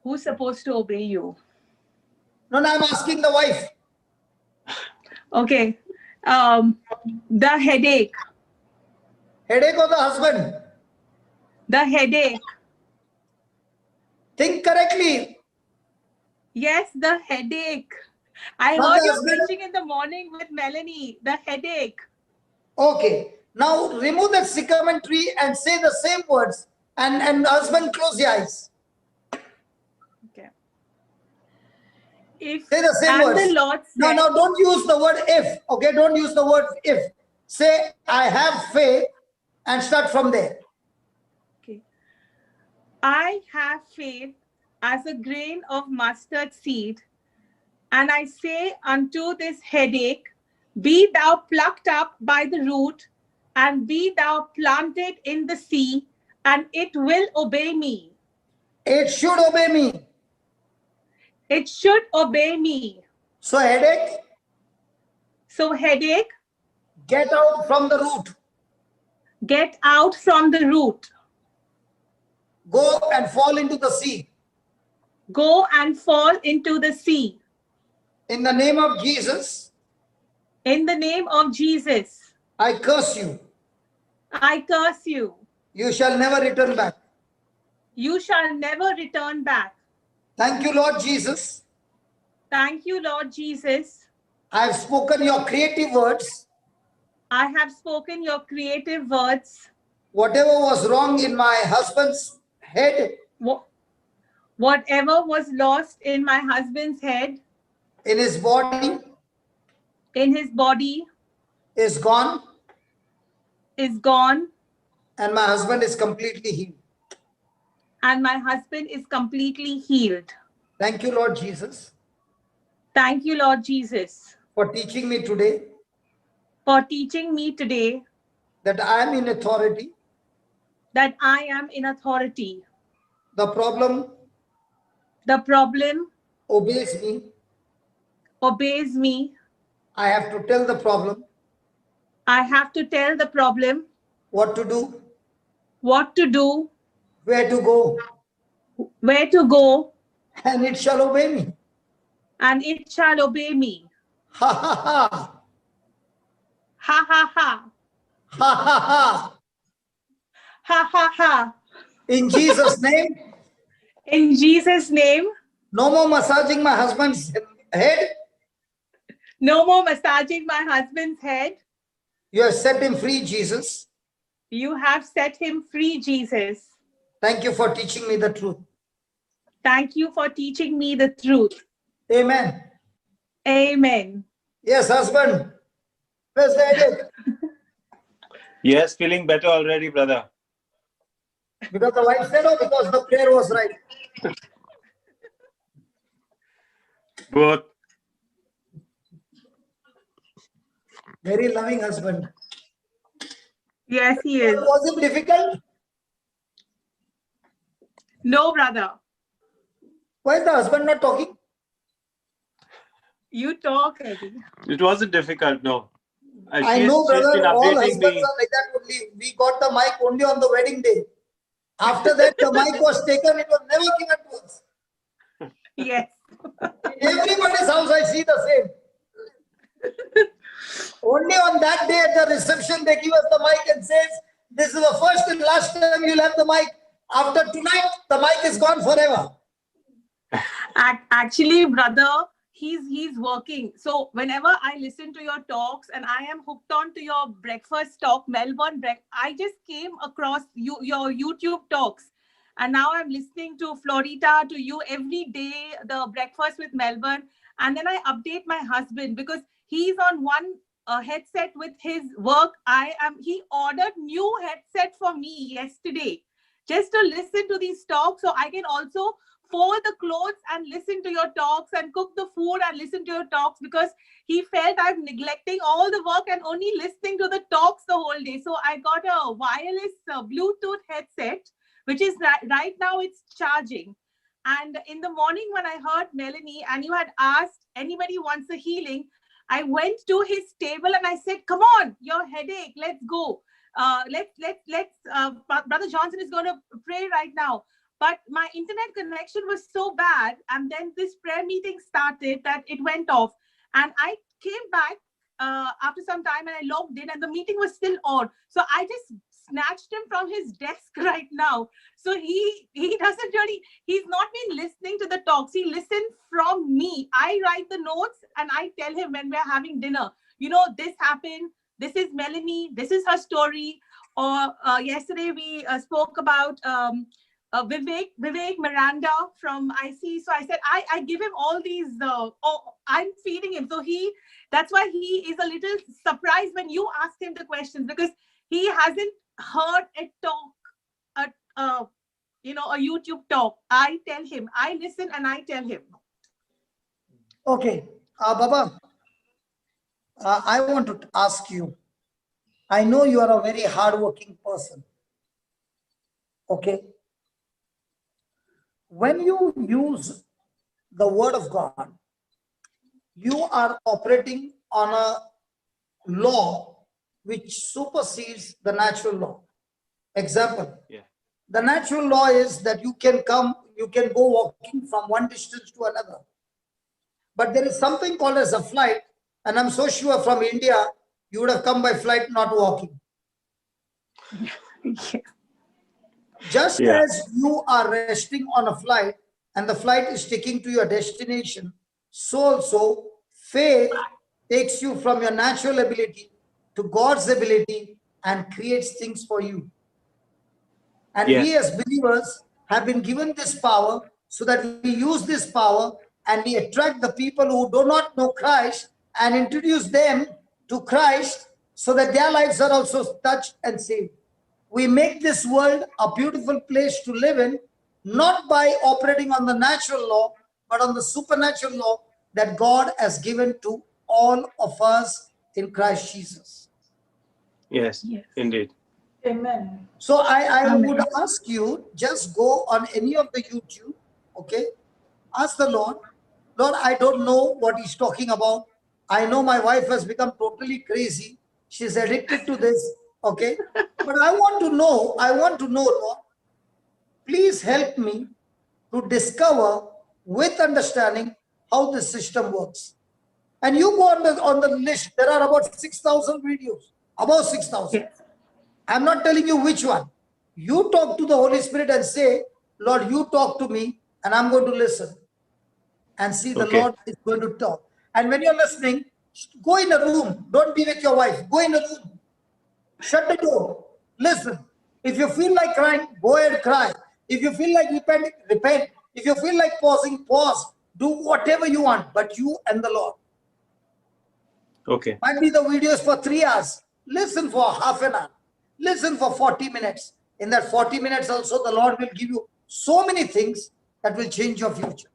Who's supposed to obey you? No, I'm asking the wife. Okay. The headache. Headache or the husband? The headache. Think correctly. Yes, the headache. I Not heard the you husband? preaching in the morning with Melanie. The headache. Okay. Now remove that sycamore tree and say the same words. And husband, close your eyes. Okay. If Say the same and words. the Lord No, said, no, don't use the word if. Okay, don't use the word if. Say, I have faith, and start from there. okay. I have faith as a grain of mustard seed, and I say unto this headache, be thou plucked up by the root, and be thou planted in the sea, and it will obey me. It should obey me. It should obey me. So headache, So headache, get out from the root. get out from the root. Go and fall into the sea. Go and fall into the sea. In the name of Jesus, In the name of Jesus, I curse you. I curse you. You shall never return back. You shall never return back. Thank you, Lord Jesus. Thank you, Lord Jesus. I have spoken your creative words. I have spoken your creative words. Whatever was wrong in my husband's head, Whatever was lost in my husband's head, in his body, is gone, and my husband is completely healed. and my husband is completely healed. Thank you, Lord Jesus, Thank you, Lord Jesus, for teaching me today for teaching me today that I am in authority. that I am in authority. The problem obeys me. Obeys me. I have to tell the problem I have to tell the problem what to do, what to do, where to go, and it shall obey me. and it shall obey me. Ha ha ha. Ha ha ha. Ha ha ha. Ha ha ha. In Jesus' name. In Jesus' name. No more massaging my husband's head. No more massaging my husband's head. You have set him free, Jesus. You have set him free, Jesus. Thank you for teaching me the truth. Thank you for teaching me the truth. Amen. Amen. Yes, husband. Where's the headache? Yes, feeling better already, brother. Because the wife said, or because the prayer was right? Both. Very loving husband. Yes, he is. Was it difficult? No, brother. Why is the husband not talking? You talk, Eddie. It wasn't difficult, no. I know, brother, been all updating husbands me. are like that only. We got the mic only on the wedding day. After that, the mic was taken. It was never given to us. Yes. In everybody's house, I see the same. Only on that day at the reception, they give us the mic and says, this is the first and last time you'll have the mic. After tonight, the mic is gone forever. Actually, brother, he's working. So whenever I listen to your talks, and I am hooked on to your breakfast talk, Melbourne I just came across your YouTube talks, and now I'm listening to Florida, to you every day, the breakfast with Melbourne, and then I update my husband because he's on one headset with his work. He ordered new headset for me yesterday just to listen to these talks, so I can also fold the clothes and listen to your talks and cook the food and listen to your talks, because he felt I'm neglecting all the work and only listening to the talks the whole day. So I got a wireless Bluetooth headset, which is right now it's charging. And in the morning when I heard Melanie and you had asked anybody wants a healing, I went to his table and I said, come on, your headache, let's go. Brother Johnson is going to pray right now. But my internet connection was so bad, and then this prayer meeting started that it went off. And I came back after some time and I logged in and the meeting was still on. So I just snatched him from his desk right now. So he doesn't really, he's not been listening to the talks. He listened from me. I write the notes and I tell him when we're having dinner, you know, this happened, this is Melanie, this is her story. Or yesterday we spoke about Vivek Miranda from IC. So I said, I give him all these, I'm feeding him. So that's why he is a little surprised when you asked him the questions, because he hasn't heard a talk, a YouTube talk. I tell him, I listen and I tell him. Okay, Baba, I want to ask you, I know you are a very hardworking person. Okay. When you use the word of God, you are operating on a law which supersedes the natural law. Example, the natural law is that you can go walking from one distance to another. But there is something called as a flight, and I'm so sure from India, you would have come by flight, not walking. Just as you are resting on a flight and the flight is sticking to your destination, so also faith takes you from your natural ability to God's ability and creates things for you. And we as believers have been given this power so that we use this power and we attract the people who do not know Christ and introduce them to Christ so that their lives are also touched and saved. We make this world a beautiful place to live in, not by operating on the natural law, but on the supernatural law that God has given to all of us in Christ Jesus. Yes, indeed. Amen. So I would ask you, just go on any of the YouTube, okay? Ask the Lord, Lord, I don't know what he's talking about. I know my wife has become totally crazy. She's addicted to this, okay? But I want to know, Lord, please help me to discover with understanding how the system works. And you go on the list, there are about 6,000 videos, about 6,000. Yes. I'm not telling you which one. You talk to the Holy Spirit and say, Lord, you talk to me and I'm going to listen. And see the Lord is going to talk. And when you're listening, go in a room. Don't be with your wife. Go in a room. Shut the door. Listen. If you feel like crying, go ahead, cry. If you feel like repenting, repent. If you feel like pausing, pause. Do whatever you want, but you and the Lord. Okay. Might be the videos for 3 hours. Listen for half an hour. Listen for 40 minutes. In that 40 minutes also, the Lord will give you so many things that will change your future.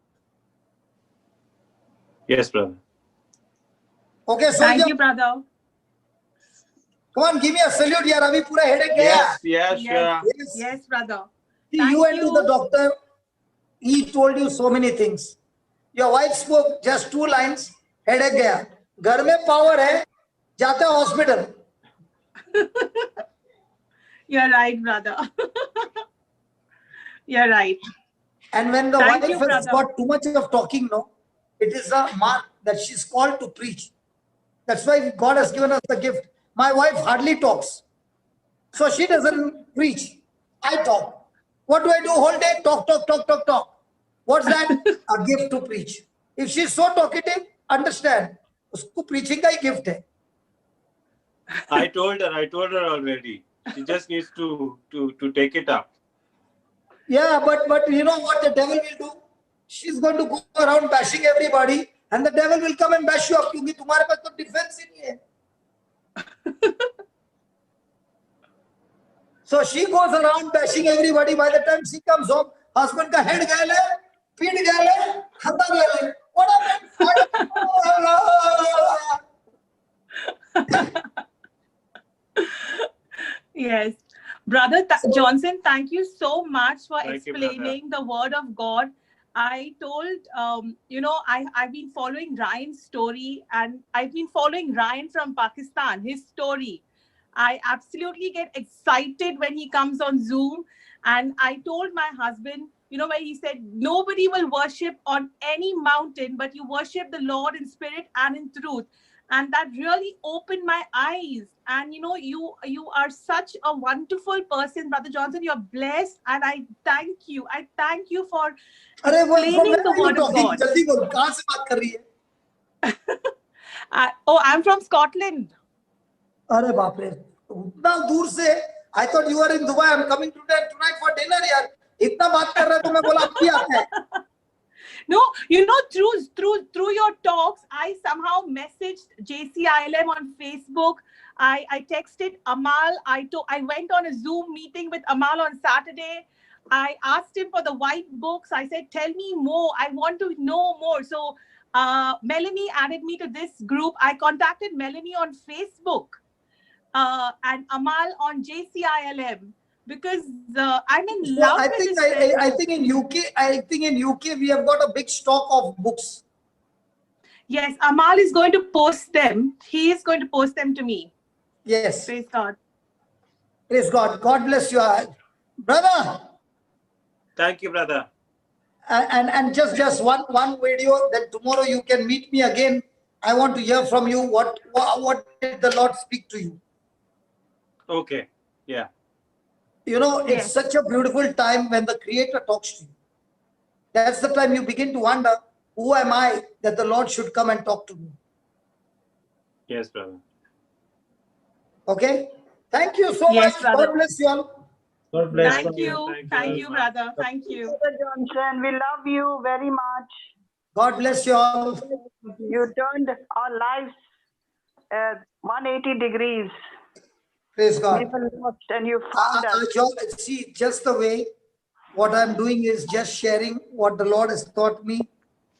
Yes, brother. Okay, so thank you, brother. Come on, give me a salute, yaar. Abhi pura headache gaya. Yes, brother. See, you went to the doctor. He told you so many things. Your wife spoke just 2 lines. Headache gaya. Ghar mein power hai. Jate hospital. You're right, brother. You're right. And when the wife has got too much of talking, no, it is a mark that she's called to preach. That's why God has given us the gift. My wife hardly talks. So she doesn't preach. I talk. What do I do whole day? Talk, talk, talk, talk, talk. What's that? A gift to preach. If she's so talkative, understand. Usko preaching ka hi gift hai. I told her already. She just needs to take it up. Yeah, but you know what the devil will do? She's going to go around bashing everybody, and the devil will come and bash you up. Kyunki tumhare paas to defense hi nahi hai. So she goes around bashing everybody. By the time she comes home, husband ka head gale, feet gale, khata gale. What happened? Yes. Brother Johnson, thank you so much for explaining the word of God. I told, I've been following Ryan's story, and I've been following Ryan from Pakistan, his story. I absolutely get excited when he comes on Zoom. And I told my husband, where he said, nobody will worship on any mountain, but you worship the Lord in spirit and in truth. And that really opened my eyes. And you are such a wonderful person, Brother Johnson. You're blessed, and I thank you. I thank you for explaining the word of God. Jaldi bol, kahan se baat kar rahi hai? I'm from Scotland. अरे बाप रे, उतना दूर से. I thought you were in Dubai. I'm coming tonight for dinner यार. इतना बात कर रहा है तो मैं बोला अब भी आता है. No, you know, through your talks, I somehow messaged JCILM on Facebook. I texted Amal. I went on a Zoom meeting with Amal on Saturday. I asked him for the white books. I said, tell me more. I want to know more. So Melanie added me to this group. I contacted Melanie on Facebook and Amal on JCILM. Because I'm in love with this. I think in UK we have got a big stock of books. Yes, Amal is going to post them. He is going to post them to me. Yes. Praise God. Praise God. God bless you, brother. Thank you, brother. And just one video that tomorrow you can meet me again. I want to hear from you. What did the Lord speak to you? Okay. Yeah. You know, it's such a beautiful time when the Creator talks to you. That's the time you begin to wonder, who am I that the Lord should come and talk to me? Yes, brother. Okay. Thank you so Yes, much. brother. God bless you all. God bless Thank you. Thank you, brother. Thank you. Brother Johnson, we love you very much. God bless you all. You turned our lives 180 degrees. Praise God. We were lost and you found us. See, just the way what I'm doing is just sharing what the Lord has taught me.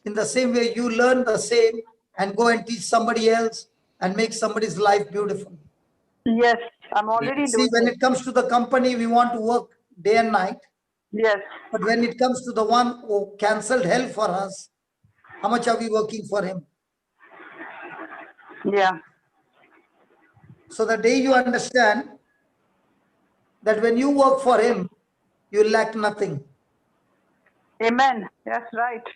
In the same way, you learn the same and go and teach somebody else and make somebody's life beautiful. Yes, I'm already See, doing when it. it comes to the company, we want to work day and night. Yes. But when it comes to the one who cancelled hell for us, how much are we working for him? Yeah. So the day you understand that when you work for him, you lack nothing. Amen. That's right.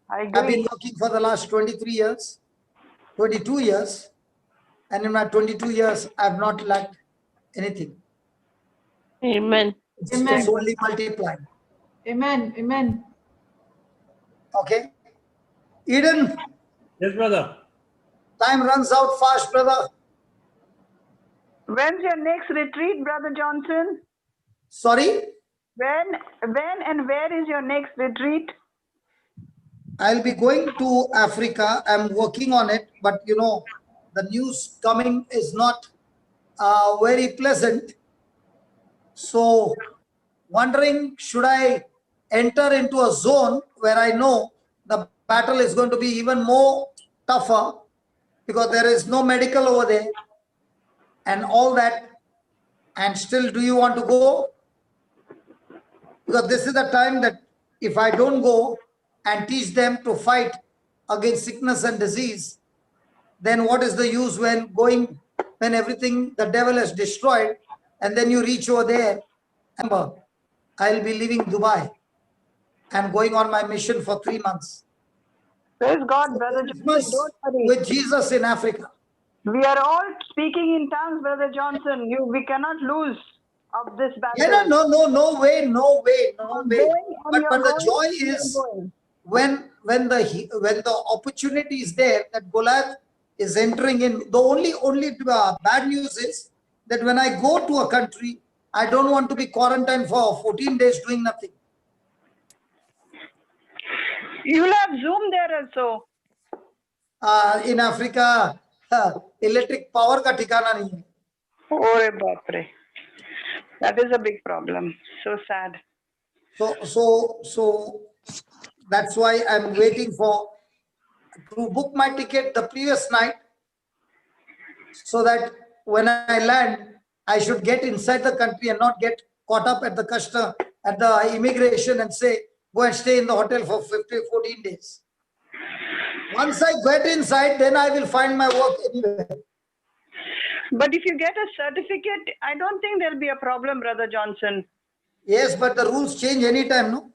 I I've been agree. working for the last 23 years, 22 years. And in my 22 years, I have not lacked anything. Amen. It's Amen. only multiplied. Amen. Amen. Okay. Eden, Yes, brother. time runs out fast, brother. When's your next retreat, Brother Johnson? Sorry? When and where is your next retreat? I'll be going to Africa. I'm working on it, but you know, the news coming is not very pleasant. So, wondering, should I enter into a zone where I know the battle is going to be even more tougher because there is no medical over there and all that, and still do you want to go? Because this is the time that if I don't go and teach them to fight against sickness and disease, then what is the use when everything the devil has destroyed, and then you reach over there? Remember, I'll be leaving Dubai. I'm going on my mission for 3 months. Praise God, Brother Johnson. Don't worry. With Jesus in Africa. We are all speaking in tongues, Brother Johnson. We cannot lose of this battle. Yeah, no way. But the joy is when the opportunity is there that Goliath is entering in. The only bad news is that when I go to a country, I don't want to be quarantined for 14 days doing nothing. You'll have Zoom there also. In Africa, electric power ka ठिकाना नहीं है. Oh, baap re. That is a big problem. So sad. So that's why I'm waiting to book my ticket the previous night, so that when I land, I should get inside the country and not get caught up at the immigration and say, go and stay in the hotel for 14 days. Once I get inside, then I will find my work anywhere. But if you get a certificate, I don't think there'll be a problem, Brother Johnson. Yes, but the rules change anytime, no?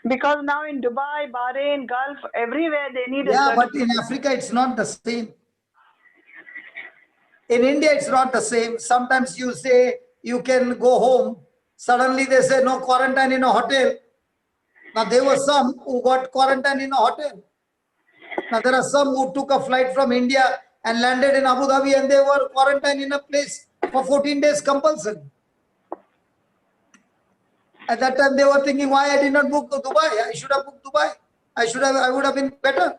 Because now in Dubai, Bahrain, Gulf, everywhere they need a Yeah, but certificate. in Africa, it's not the same. In India, it's not the same. Sometimes you say you can go home. Suddenly they say no quarantine in a hotel. Now there were some who got quarantine in a hotel. Now there are some who took a flight from India and landed in Abu Dhabi, and they were quarantined in a place for 14 days compulsory. At that time, they were thinking, why I did not book Dubai? I should have booked Dubai. I would have been better.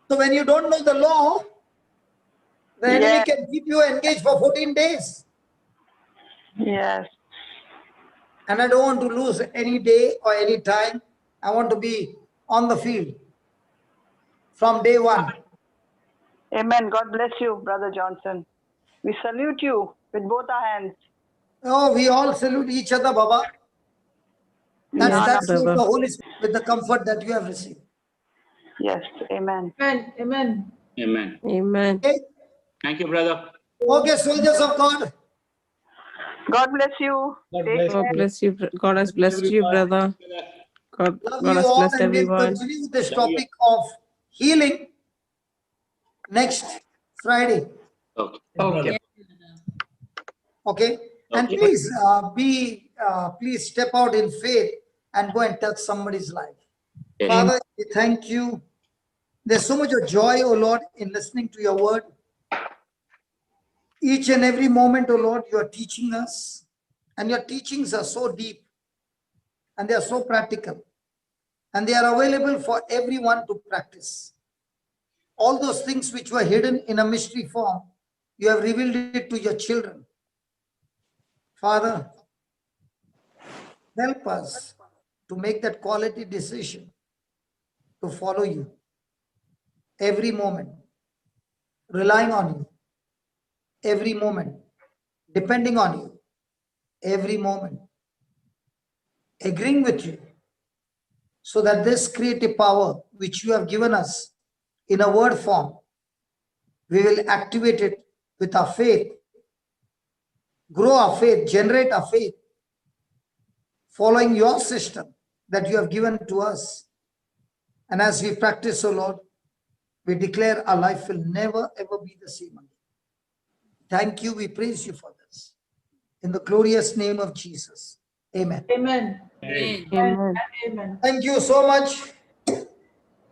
So when you don't know the law, the enemy can keep you engaged for 14 days. Yes. And I don't want to lose any day or any time. I want to be on the field from day one. Amen. God bless you, Brother Johnson. We salute you with both our hands. Oh, we all salute each other, Baba. That's the Holy Spirit with the comfort that you have received. Yes. Amen. Amen. Amen. Amen. Amen. Okay, Thank you, brother. okay, soldiers of God. God bless you. Take God care. bless you. God has blessed you, brother. God Love has you all, blessed and we'll everyone. continue this topic of healing next Friday. Okay. Okay, and Okay. please please step out in faith and go and touch somebody's life. Yes. Father, we thank you. There's so much of joy, oh Lord, in listening to your word. Each and every moment, oh Lord, you are teaching us, and your teachings are so deep, and they are so practical, and they are available for everyone to practice. All those things which were hidden in a mystery form, you have revealed it to your children. Father, help us to make that quality decision to follow you every moment, relying on you every moment, depending on you every moment, agreeing with you, so that this creative power which you have given us in a word form, we will activate it with our faith, grow our faith, generate our faith, following your system that you have given to us. And as we practice, oh Lord, we declare our life will never ever be the same again. Thank you. We praise you for this. In the glorious name of Jesus. Amen. Amen. Amen. Amen. Thank you so much.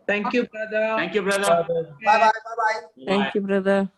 Thank you, brother. Thank you, brother. Bye bye. Bye bye. Thank you, brother.